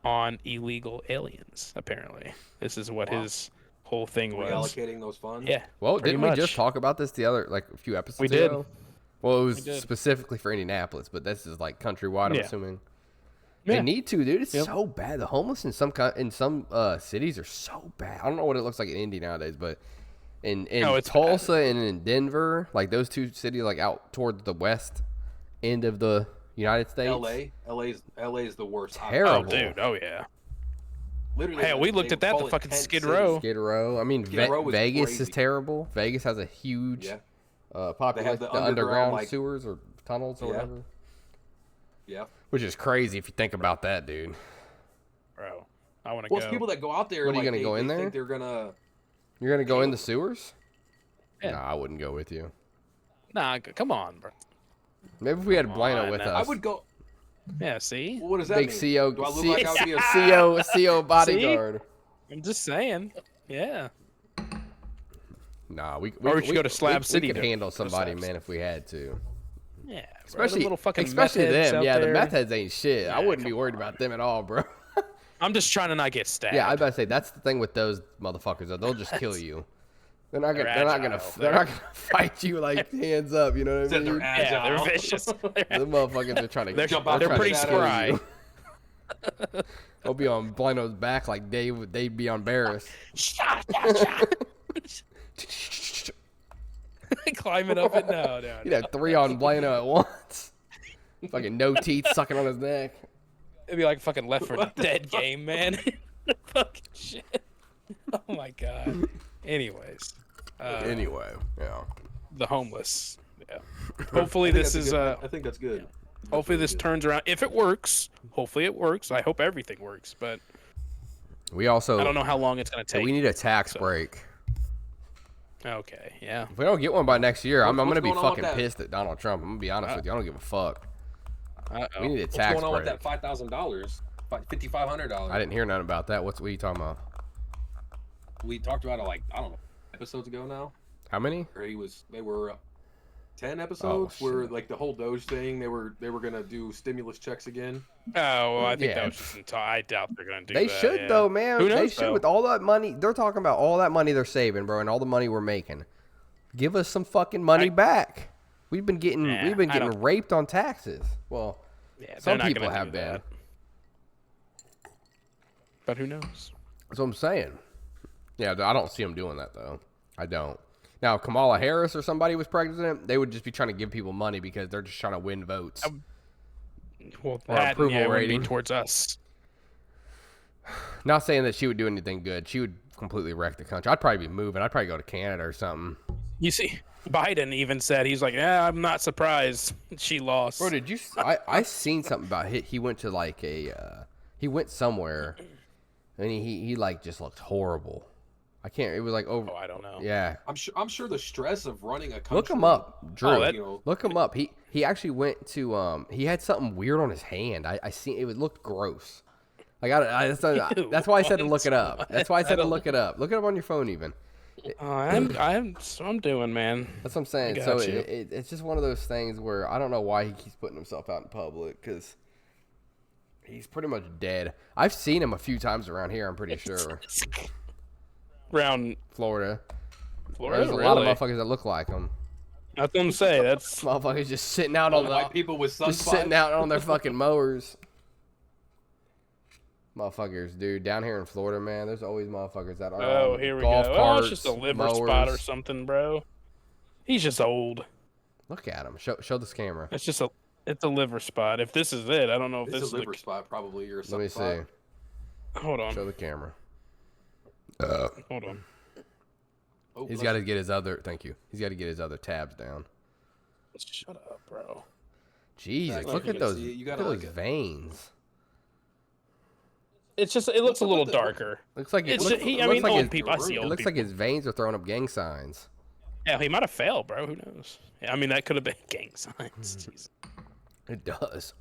on illegal aliens. Apparently, this is what Wow. his whole thing was. Reallocating those funds. Yeah. Well, pretty didn't we just much. talk about this the other like a few episodes We did. ago? Well, it was did. specifically for Indianapolis, but this is like countrywide. I'm Yeah. assuming Yeah. they need to, dude. It's Yep. so bad. The homeless in some cities are so bad. I don't know what it looks like in Indy nowadays, but in No, it's Tulsa and in Denver, like those two cities, like out towards the west end of the United States. LA is the worst. Oh, Terrible. dude. Oh, yeah. Literally, Hell, we looked they at that, call the it fucking tent Skid city. Row. Skid Row. I mean, Skid Row is Vegas is crazy. terrible. Vegas has a huge Yeah. population, the the underground like- sewers or tunnels or Yeah. whatever. Yeah. Which is crazy if you think about that, dude. Bro, I want to Well, go. it's people that go out there. What, are you like, gonna go in they there? Think they're gonna. You're gonna go in the sewers? Yeah. Nah, I wouldn't go with you. Nah, come on, bro. Maybe if we had Blano on, with now. us. I would go. Yeah, see? What does that Big mean? CO, Do I look C- like I would be a CO bodyguard. I'm just saying. Yeah. Nah, we should go to Slab City We could to- handle go to somebody, Slab man, if we had to. Yeah. Especially little fucking especially meth heads them. out Yeah, the there. meth heads ain't shit. I Yeah, wouldn't be come worried about them at all, bro. I'm just trying to not get stabbed. Yeah, I was about to say that's the thing with those motherfuckers. Though. They'll just kill you. They're not gonna. They're They're not gonna. agile. They're not gonna fight you like hands up. You know what I Said they're mean? Yeah, they're agile. vicious. The motherfuckers are trying to. They're, Jump out they're the pretty shadows. spry. They'll be on Blino's back like they'd be on Barris. Climbing up it. No. You'd have 3 on Blino at once. Fucking no teeth sucking on his neck. It'd be like fucking Left 4 Dead game, man. Fucking shit. Oh my god. Anyways. Anyway, yeah. The homeless. Yeah. Hopefully I think this that's is a good- I think that's good. hopefully this turns around. If it works, hopefully it works. I hope everything works, but We also. I don't know how long it's gonna take. We need a tax so. break. Okay, yeah. If we don't get one by next year, I'm What's gonna be going on with fucking that? pissed at Donald Trump. I'm gonna be honest with you. I don't give a fuck. Uh-oh. We need a What's tax going on break. with that $5,000? $5,500. I didn't hear nothing about that. What are you talking about? We talked about it like I don't know episodes ago now. How many? Or they were 10 episodes where shit. like the whole Doge thing. They were gonna do stimulus checks again. Oh, well, I think Yeah. that was just until I doubt they're gonna do They that. should yeah. though, man. Who They knows, should though? with all that money. They're talking about all that money they're saving, bro, and all the money we're making. Give us some fucking money back. We've been getting Nah, we've been I getting don't- raped on taxes. Well, Yeah, they're some not people gonna have do been. that. But who knows? That's what I'm saying. Yeah, I don't see them doing that though. I don't. Now, if Kamala Harris or somebody was president, they would just be trying to give people money because they're just trying to win votes. Well, Or that approval yeah, wouldn't be rating. towards us. Not saying that she would do anything good. She would completely wreck the country. I'd probably be moving. I'd probably go to Canada or something. You see, Biden even said he's like, "Yeah, I'm not surprised she lost." Bro, did you? I seen something about he went to like he went somewhere, and he like just looked horrible. I can't. It was like over. Oh, I don't know. Yeah, I'm sure the stress of running a country. look him up, Drew. Oh, that- You know, Look him up. He actually went to he had something weird on his hand. I seen it looked gross. Like that's why I said to look it up. That's why I said to look it up. Look it up on your phone even. I'm doing, man. That's what I'm saying. I So got you. it's just one of those things where I don't know why he keeps putting himself out in public because he's pretty much dead. I've seen him a few times around here. I'm pretty sure. Around Florida. Florida, There's a really? lot of motherfuckers that look like him. That's what I'm saying. That's Motherfuckers just sitting out on the white people with just sitting out on their fucking mowers. Motherfuckers, dude, down here in Florida, man, there's always motherfuckers that are on here we golf go. carts, It's just a liver mowers. spot or something, bro. He's just old. Look at him. Show this camera. It's a liver spot. If this is it, I don't know if This this is a is liver spot, probably, or Let something. me see. Hold on. Show the camera. Hold on. Oh, He's got to get his other. Thank you. He's got to get his other tabs down. Shut up, bro. Jesus, Yeah, look you at can those. see it. You Look gotta at like those it. veins. It looks a up little with the- darker. Looks like It's looks, just, I looks mean, like old his, people. I see it old looks people. like his veins are throwing up gang signs. Yeah, he might have failed, bro. Who knows? Yeah, I mean, that could have been gang signs. Jeez. It does.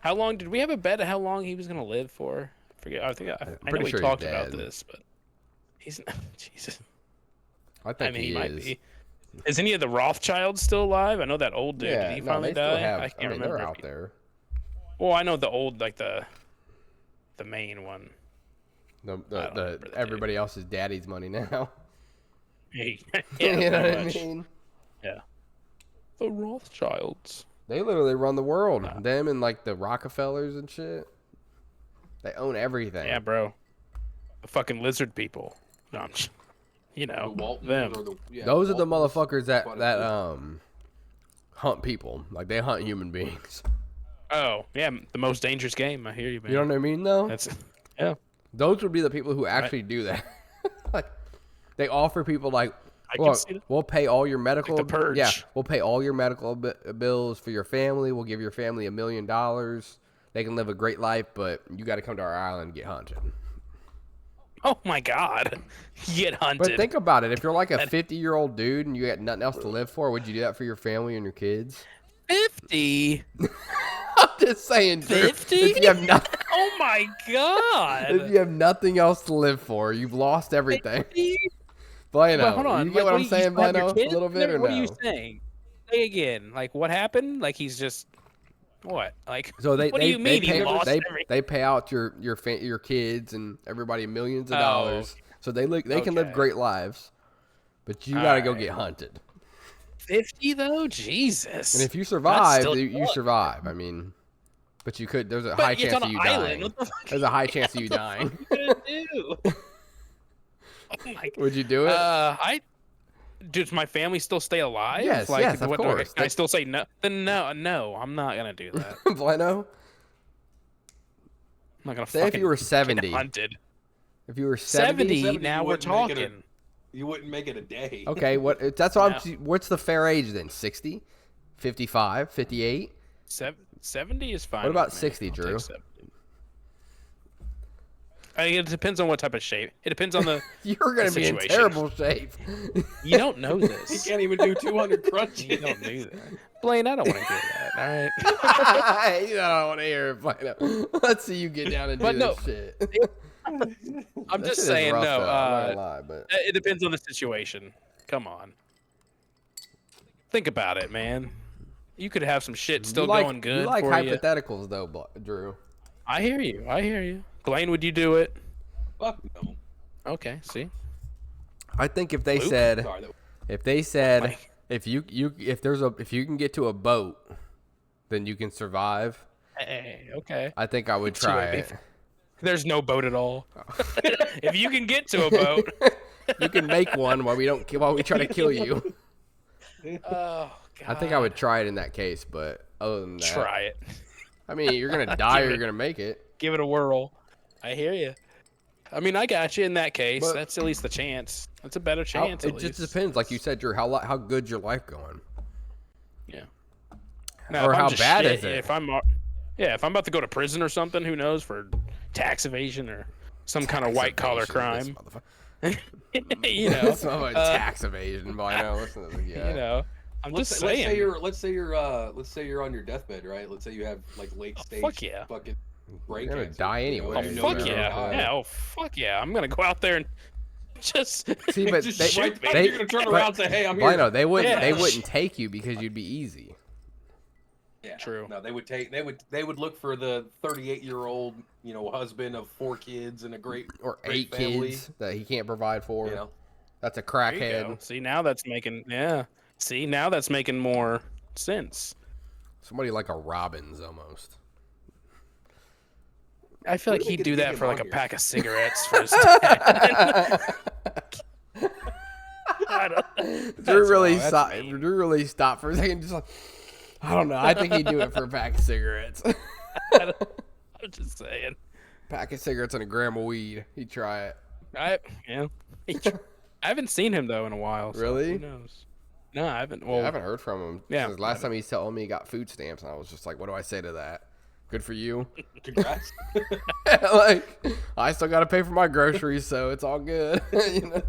How long did we have a bet of how long he was gonna live for? I forget. I think I know pretty we sure he's talked about dead. this, but he's Jesus. I think I mean, he might is. be. Is any of the Rothschilds still alive? I know that old dude. Yeah, Did he no, finally they still die? have. I can't mean, remember. they're if out he- there. Well, I know the old, like the main one. The, I don't remember the everybody else's daddy's money now. Yeah, you know pretty what I much. mean? Yeah. The Rothschilds. They literally run the world. Them and like the Rockefellers and shit. They own everything. Yeah, bro. The fucking lizard people. No, you The know Waltons them. or the, yeah, Those are the Waltons. motherfuckers Quite a that few. hunt people. Like they hunt human beings. Oh, yeah, the most dangerous game. I hear you, man. You know what I mean? Though That's yeah. those would be the people who actually do that. Like they offer people like, I can look, see that. we'll pay all your medical. The Purge. Yeah, we'll pay all your medical bills for your family. We'll give your family $1 million. They can live a great life, but you got to come to our island and get hunted. Oh my God, get hunted. But think about it. If you're like a 50-year-old dude and you got nothing else to live for, would you do that for your family and your kids? 50. I'm just saying, Drew. 50? If you have nothing, Oh my God. if you have nothing else to live for, you've lost everything. 50? Blano, But hold on. you get what I'm saying, you have your Blano? A kids little bit there? or What no? are you saying? Say again. Like what happened? Like he's just what? Like So they what they, do you mean they, pay, he lost they, everything? they pay out your kids and everybody millions of Oh, dollars, so they can live okay. great lives, but you got to go Alright. get hunted. 50 though? Jesus. And if you survive, still you young. survive. I mean, but you could. There's a But high it's chance on of an you island. dying. What the fuck? There's a high chance of you What dying. the fuck are you gonna do? Oh my. Would you do it? Does my family still stay alive? Yes, like, yes, of what, course. Can I still say no? Then no, I'm not gonna do that. Blano, I'm not gonna. say if fucking you were get 70. hunted. If you were 70. 70. Now you we're wouldn't make it talking. You wouldn't make it a day. Okay, what? That's what No. what's the fair age then? 60, 55, 58. 70 is fine. What about with me. 60, I'll take Drew? 70. It depends on what type of shape. It depends on the. You're gonna be in situation. terrible shape. You don't know He this. can't even do 200 You crunches. don't do that. Blaine, I don't want to hear that. All right. You don't want to hear it, Blano. Let's see you get down and But do no, this shit. I'm That just shit is saying, rough, no. though, I'm not gonna lie, but It depends on the situation. Come on. Think about it, man. You could have some shit still you like, going good You like for you. hypotheticals, though, Drew. I hear you. I hear you. Blaine, would you do it? Fuck no. Okay. See. I think if they Luke? said, Sorry, that- if they said, Mike. if you can get to a boat, then you can survive. Hey, okay. I think I would So try if- it. There's no boat at all. If you can get to a boat. You can make one while we try to kill you. Oh God. I think I would try it in that case, but other than that, try it. I mean, you're gonna die or you're gonna make it. Give it a whirl. I hear you. I mean, I got you in that case. But- That's at least the chance. That's a better How- chance. it at just least. depends, like you said, Drew. How good's your life going? Yeah. Or if I'm how just bad shit, is it? If I'm about to go to prison or something, who knows, for tax evasion or some kind of white collar Evasion, crime. this motherfucker. You know. It's not about tax evasion, but I know. Listen to this, yeah. You know. I'm Let's just say, saying. let's say you're on your deathbed, right? Let's say you have like late stage fuck yeah. fucking brain You're gonna cancer. die you know, anyway, you so know Fuck you're yeah. gonna yeah. die. Yeah. Oh fuck yeah. I'm gonna go out there and Just See, but Just they, shoot me. they, You're gonna turn around and say, "Hey, I'm Well, here." no, they wouldn't. Yeah. They wouldn't take you because you'd be easy. Yeah. True. No, they would look for the 38-year-old, husband of 4 kids and a great Or great 8 family. kids that he can't provide for. You know. That's a there you crackhead. go. See, now that's making See, now that's making more sense. Somebody like a Robbins almost. I feel Where like do they he'd get do to that get for him like a on here? pack of cigarettes for his dad. I don't, Drew really that's stopped. mean. Drew really stopped for a second. Just like, I don't know. I think he'd do it for a pack of cigarettes. I'm just saying. Pack of cigarettes and a gram of weed. He'd try it. I haven't seen him though in a while. So Really? Who knows? No, I haven't. Well, I haven't heard from him. Yeah, Since last time he told me he got food stamps, and I was just like, what do I say to that? Good for you. Congrats. Like, I still got to pay for my groceries, so it's all good. You know?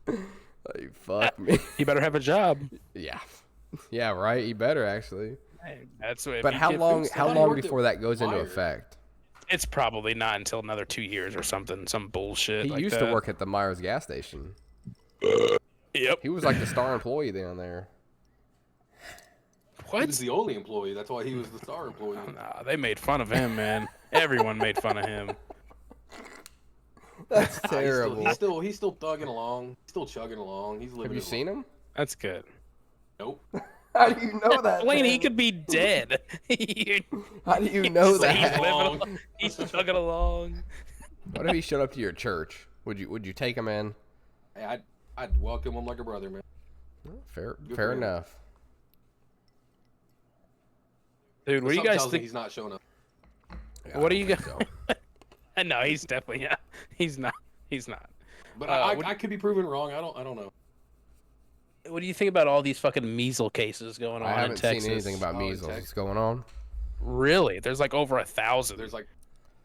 Like, fuck me. he better have a job. Yeah. Yeah, right. He better actually. Hey, that's what. But how long? How He long worked at before that goes into Fire. effect? It's probably not until another 2 years or something. Some bullshit. He like used that. to work at the Myers gas station. Yep. He was like the star employee down there. He What? was the only employee. That's why he was the star employee. Nah, they made fun of him, man. Everyone made fun of him. That's Nah, terrible. He's still thugging along. Still chugging along. He's living. Have you his seen him? That's good. life. Nope. How do you know that? Blaine, he man? could be dead. How do you know He's that? living Along. along. He's chugging along. What if he showed up to your church? Would you take him in? Hey, I'd welcome him like a brother, man. Fair Good fair for him. enough. Dude, what do you Something guys tells me think? he's not showing up. Yeah, What I do you don't think so. No, he's definitely not. He's not. He's not. But what- I could be proven wrong. I don't know. What do you think about all these fucking measles cases going on I in haven't Texas? seen anything about Oh, in measles. Texas. What's going on? Really? There's like over 1,000. There's like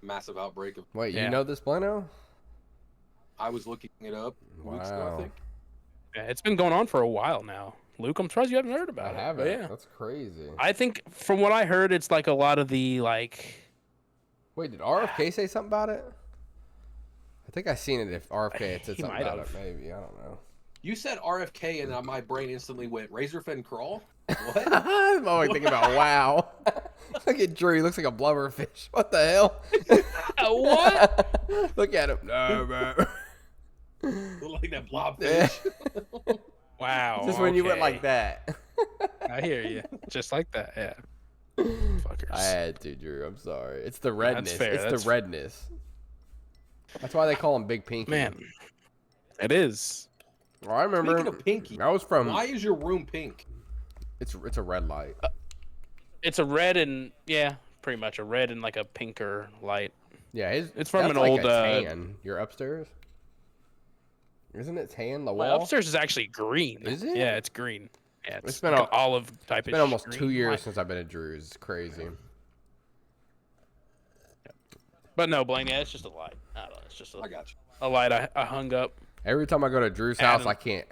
massive outbreak of. Wait, Yeah. you know this, Blano? I was looking it up weeks ago, Wow. I think. Yeah, it's been going on for a while now. Luke, I'm surprised you haven't heard I about it. haven't. But yeah. That's crazy. I think from what I heard, it's like a lot of the like. Wait, did RFK say something about it? I think I seen it. If RFK had said He something might about have. it, maybe I don't know. You said RFK, and my brain instantly went Razorfin crawl. What? I'm always thinking about wow. Look at Drew. He looks like a blubberfish. What the hell? What? Look at him. No, man. Like that blobfish. Wow. Just when you went okay. like that. I hear you. Just like that. Yeah. Fuckers. I had to, Drew. I'm sorry. It's the redness. fair, It's that's- the redness. That's why they call him Big Pinky. Man, it is. Well, I remember. Speaking of pinky, I was from. why is your room pink? It's a red light. It's a red and yeah, pretty much a red and like a pinker light. Yeah, It's from that's an like old, a tan. You're upstairs. Isn't it tan? The My wall. upstairs is actually green. Is it? Yeah, it's green. Yeah, It's it's been like a- an olive type. It's been almost 2 years since I've been at Drew's. It's crazy. But no, Blaine, yeah, it's just a light. I don't know. It's just I got you. a light I hung up. Every time I go to Drew's house, Adam.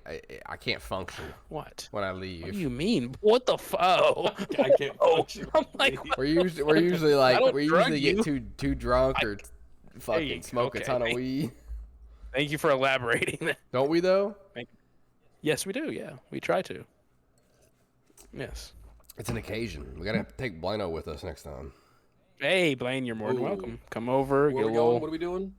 I can't function What? when I What do leave. you mean? What the oh. I can't Oh, function. I'm like, We're usually like don't we drug usually you. get too drunk or you fucking go. smoke a Okay, ton of thank- weed. thank you for elaborating. Don't we though? Yes, we do. Yeah, we try to. Yes. It's an occasion. We gotta take Blano with us next time. Hey, Blaine, you're more than Ooh. welcome. Come over. Where Get a we going? little. What are we doing?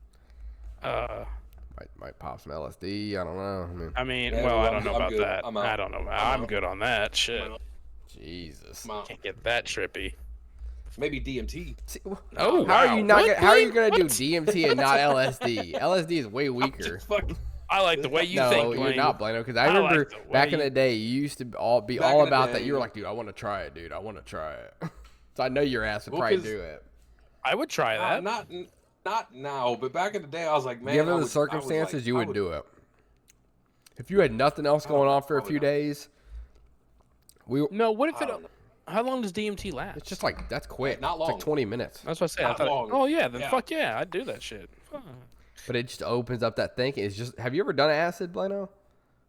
Might pop some LSD. I don't know. I mean, Yeah, well, well, I don't know I'm about good. that. I'm out. I don't know. I'm I'm out. good on that. Shit. Jesus. Come on. Can't get that trippy. Maybe DMT. See, Oh, how are wow. you not? What, How are you Blaine? gonna do What? DMT and not LSD? LSD is way weaker. Just fuck. I like the way you No, think, you're Blaine. not, Blano. Because I I like remember the way back in you- the day, you used to be Back all in the about that. You were day. like, dude, I want to try it, dude. I want to try it. So I know your ass would Well, probably 'cause- do it. I would try that. Not now, but back in the day, I was like, man. Given I the was circumstances, like, you I would do it. If you had nothing else going on for a probably few not. days, No, what if I it? don't know. How long does DMT last? it's just like that's quick. Not It's long. like 20 minutes. That's what I say. I Not thought, long. oh yeah, then Yeah. fuck yeah, I'd do that shit. Fuck. But it just opens up that thinking. It's just. Have you ever done acid, Blano?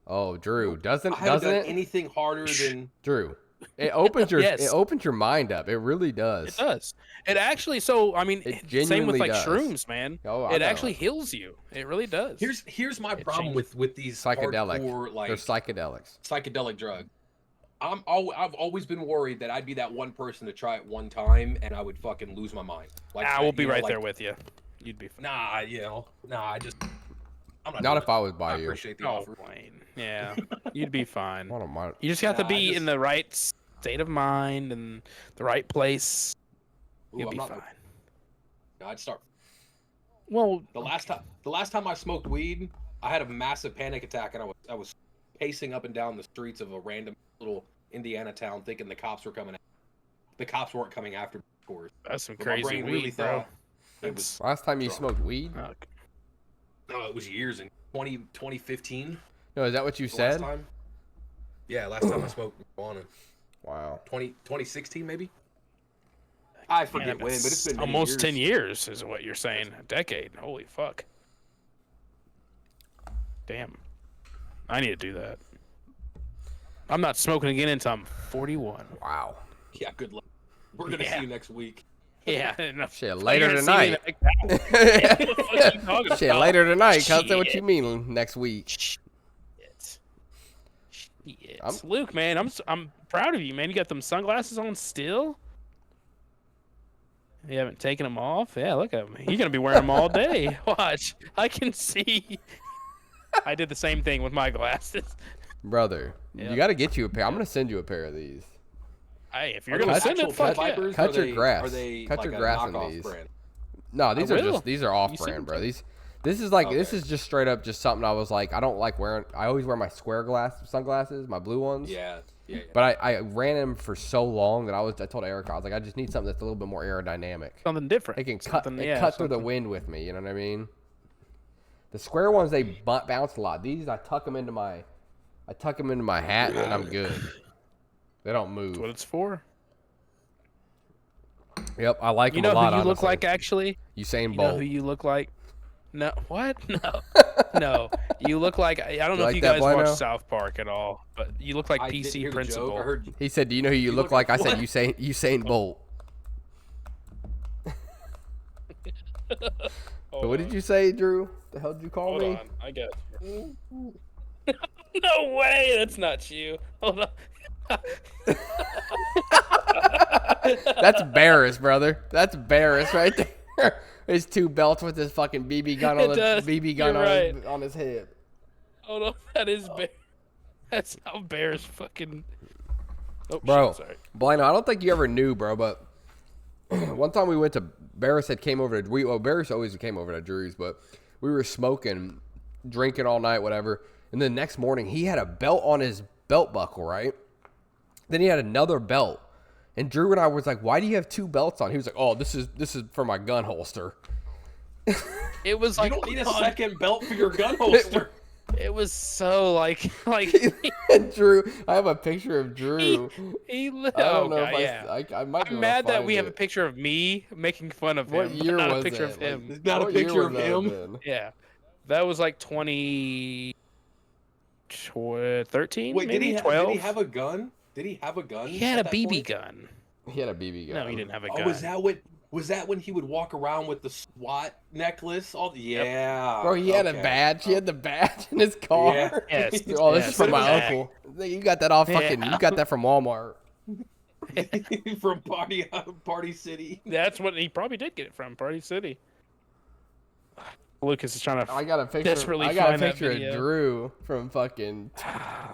Oh, Drew, I haven't doesn't done it? anything harder than. Drew, It opens your Yes. it opens your mind up. It really does. It does. It actually. So I mean, It same with genuinely like does. shrooms, man. Oh, I It know. actually heals you. It really does. Here's my It problem changes. with these Psychedelic. hardcore like They're psychedelics. psychedelic drugs. I've always been worried that I'd be that one person to try it one time and I would fucking lose my mind. Like I will be right like, there with you. You'd be fine. I'm Not doing if I was it. by I you. appreciate the Oh, offer. Wayne. Yeah, you'd be fine. I don't mind. You just have to Nah, be in the right state of mind and the right place. Ooh, You'll I'm be not- fine. No, I'd start. Well, The last time I smoked weed, I had a massive panic attack and I was pacing up and down the streets of a random little Indiana town thinking the cops were coming. The cops weren't coming after me, of course. that's some But my crazy brain weed, really bro. thought it was. Last time you Drunk. smoked weed? No, it was years in 2015. No, is that what you The said? Last time. Yeah, last time I smoked marijuana. Wow. 2016 maybe. I forget when, but it's been many almost years. 10 years is what you're saying. A decade. Holy fuck. Damn. I need to do that. I'm not smoking again until I'm 41. Wow. Yeah, good luck. We're gonna Yeah. see you next week. Yeah. enough. Shit, You're later gonna see me tonight. like that. What the fuck are you talking Shit, about? later tonight. Cuz what Shit. you mean next week? Shit. I'm- Luke, man, I'm proud of you, man. You got them sunglasses on still. You haven't taken them off. Yeah, look at them. You're gonna be wearing them all day. Watch, I can see. I did the same thing with my glasses. Brother, Yeah. you got to get you a pair. I'm going to send you a pair of these. Hey, if you're Are gonna those send actual it, fuck Pit yeah. Vipers? Cut Are your they- grass. Are they Cut like your a grass in knockoff these. brand? No, these are will. just these are off You send brand, them bro. to me. This is like this Okay. is just straight up just something I was like I don't like wearing. I always wear my square sunglasses, my blue ones. Yeah. But I ran them for so long that I told Erica, I was like, I just need something that's a little bit more aerodynamic. Something different. They can Something, cut through the something- wind with me. You know what I mean? The square ones they bounce a lot. These I tuck them into my hat and I'm good. They don't move. That's what it's for. Yep, I like You them know a lot. who you look honestly. like, actually? Usain You know Bolt. who you look like? No, what? No, no. You look like I don't know like if you that, guys watch Bueno? South Park at all, but you look like I didn't PC hear the Principal. joke. I heard He said, "Do you know who you look look like?" I like said, what? Usain Bolt." Hold What on, did you say, Drew? The hell did you call Hold me? on, I got you. No way, that's not you. Hold on. That's Barris, brother. That's Barris right there. His two belts with his fucking BB gun on It does. BB gun You're on his hip. Hold on, that is Bear. That's how Bears fucking. Oh, Bro, shit, sorry. Blino, I don't think you ever knew, bro, but one time we went to Barris came over to Barris always came over to Drew's, but we were smoking, drinking all night, whatever. And then next morning he had a belt on his belt buckle, right? Then he had another belt. And Drew and I was like, "Why do you have two belts on?" He was like, "Oh, this is for my gun holster." It was you like don't need a second belt for your gun holster. It was so like Drew, I have a picture of Drew. he. I don't Oh know god, yeah. if I might. I'm mad that we have a picture of me making fun of What him, year but not was a picture that? of him. Like, Not a what year picture was of that him. then? Yeah, that was like 2013. Wait, maybe did 12. he have a gun? Did he have a gun? He had at a that BB point? gun. He had a BB gun. No, he didn't have a gun. Oh, was that when he would walk around with the SWAT necklace? All yeah. Bro, he had a okay. badge. He had the badge in his car. Yeah. Yes. Oh, this yes, is from my yeah. uncle. You got that off fucking. Yeah. You got that from Walmart. From Party City. That's what he probably did get it from Party City. Lucas is trying to. I got a picture. Desperately I got a find that picture of video. Drew from fucking.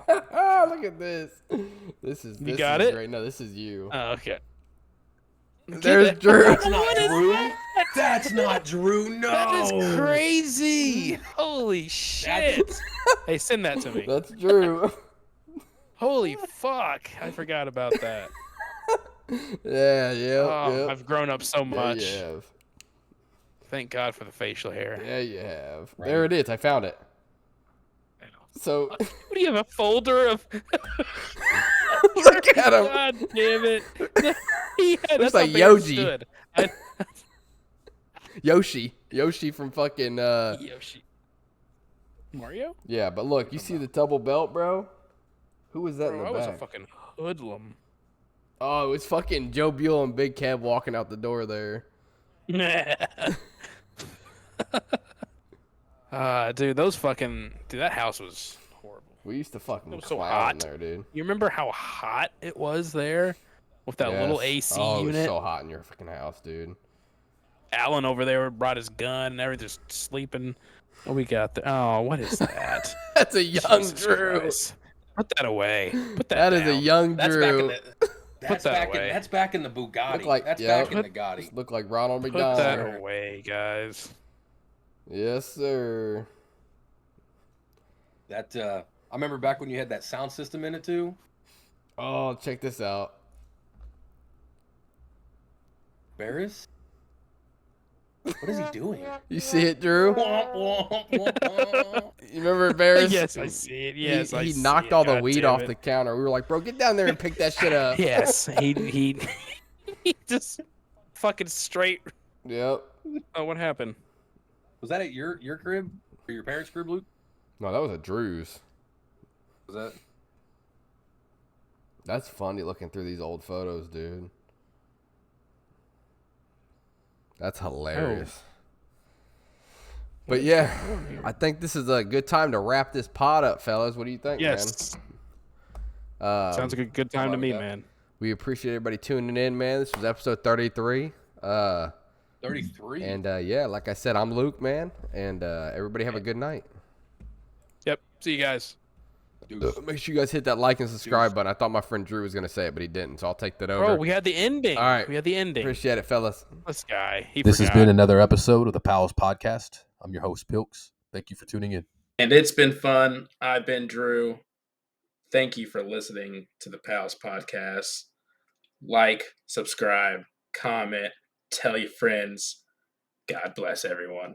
Look at this. This is. You got it? Great. No, this is you. Oh, okay. There's Drew. That's not What is Drew. that? That's not Drew. No. That is crazy. Holy shit. Hey, send that to me. That's Drew. Holy fuck. I forgot about that. Yeah, yeah, Oh, yeah. I've grown up so much. Yeah, you have. Thank God for the facial hair. Yeah, you have. There it is. I found it. So What do you have, a folder of? look at him. God damn it. Yeah, Looks that's like how Bears Yoji. stood. Yoshi from fucking Yoshi. Mario? yeah, but look, you see the double belt, bro? Who was that Bro, in I the was a back? fucking hoodlum. Oh, it was fucking Joe Buell and Big Kev walking out the door there. Dude, that house was horrible. We used to fucking It was so clown hot. there, dude. You remember how hot it was there with that little AC oh, unit? It was so hot in your fucking house, dude. Alan over there brought his gun and everything, just sleeping. What we got there? Oh, what is that? That's a young Jesus Drew. Christ. Put that away. Put That is down. a young Drew. That's back in the Bugatti. That's back in the Gotti. Just look like Ronald Put McDonald. that away, guys. Yes, sir. That I remember back when you had that sound system in it too. Oh, check this out. Barris? What is he doing? You see it, Drew? You remember Barris? Yes, I see it. Yes, he knocked all the weed off the counter. We were like, bro, get down there and pick that shit up. Yes, he just fucking straight. Yep. Oh, what happened? Was that at your crib or your parents' crib, Luke? No, that was a Drew's. Was that? That's funny looking through these old photos, dude. That's hilarious. But yeah, I think this is a good time to wrap this pod up, fellas. What do you think, Yes. man? Sounds like a good time to me, man. We appreciate everybody tuning in, man. This was episode 33. 33. And yeah, like I said, I'm Luke, man. And everybody have a good night. Yep. See you guys. Make sure you guys hit that like and subscribe button. I thought my friend Drew was going to say it, but he didn't. So I'll take that over. Bro, we had the ending. All right. We had the ending. Appreciate it, fellas. This guy. This has been another episode of the Pals Podcast. I'm your host, Pilks. Thank you for tuning in. And it's been fun. I've been Drew. Thank you for listening to the Pals Podcast. Like, subscribe, comment, tell your friends. God bless everyone.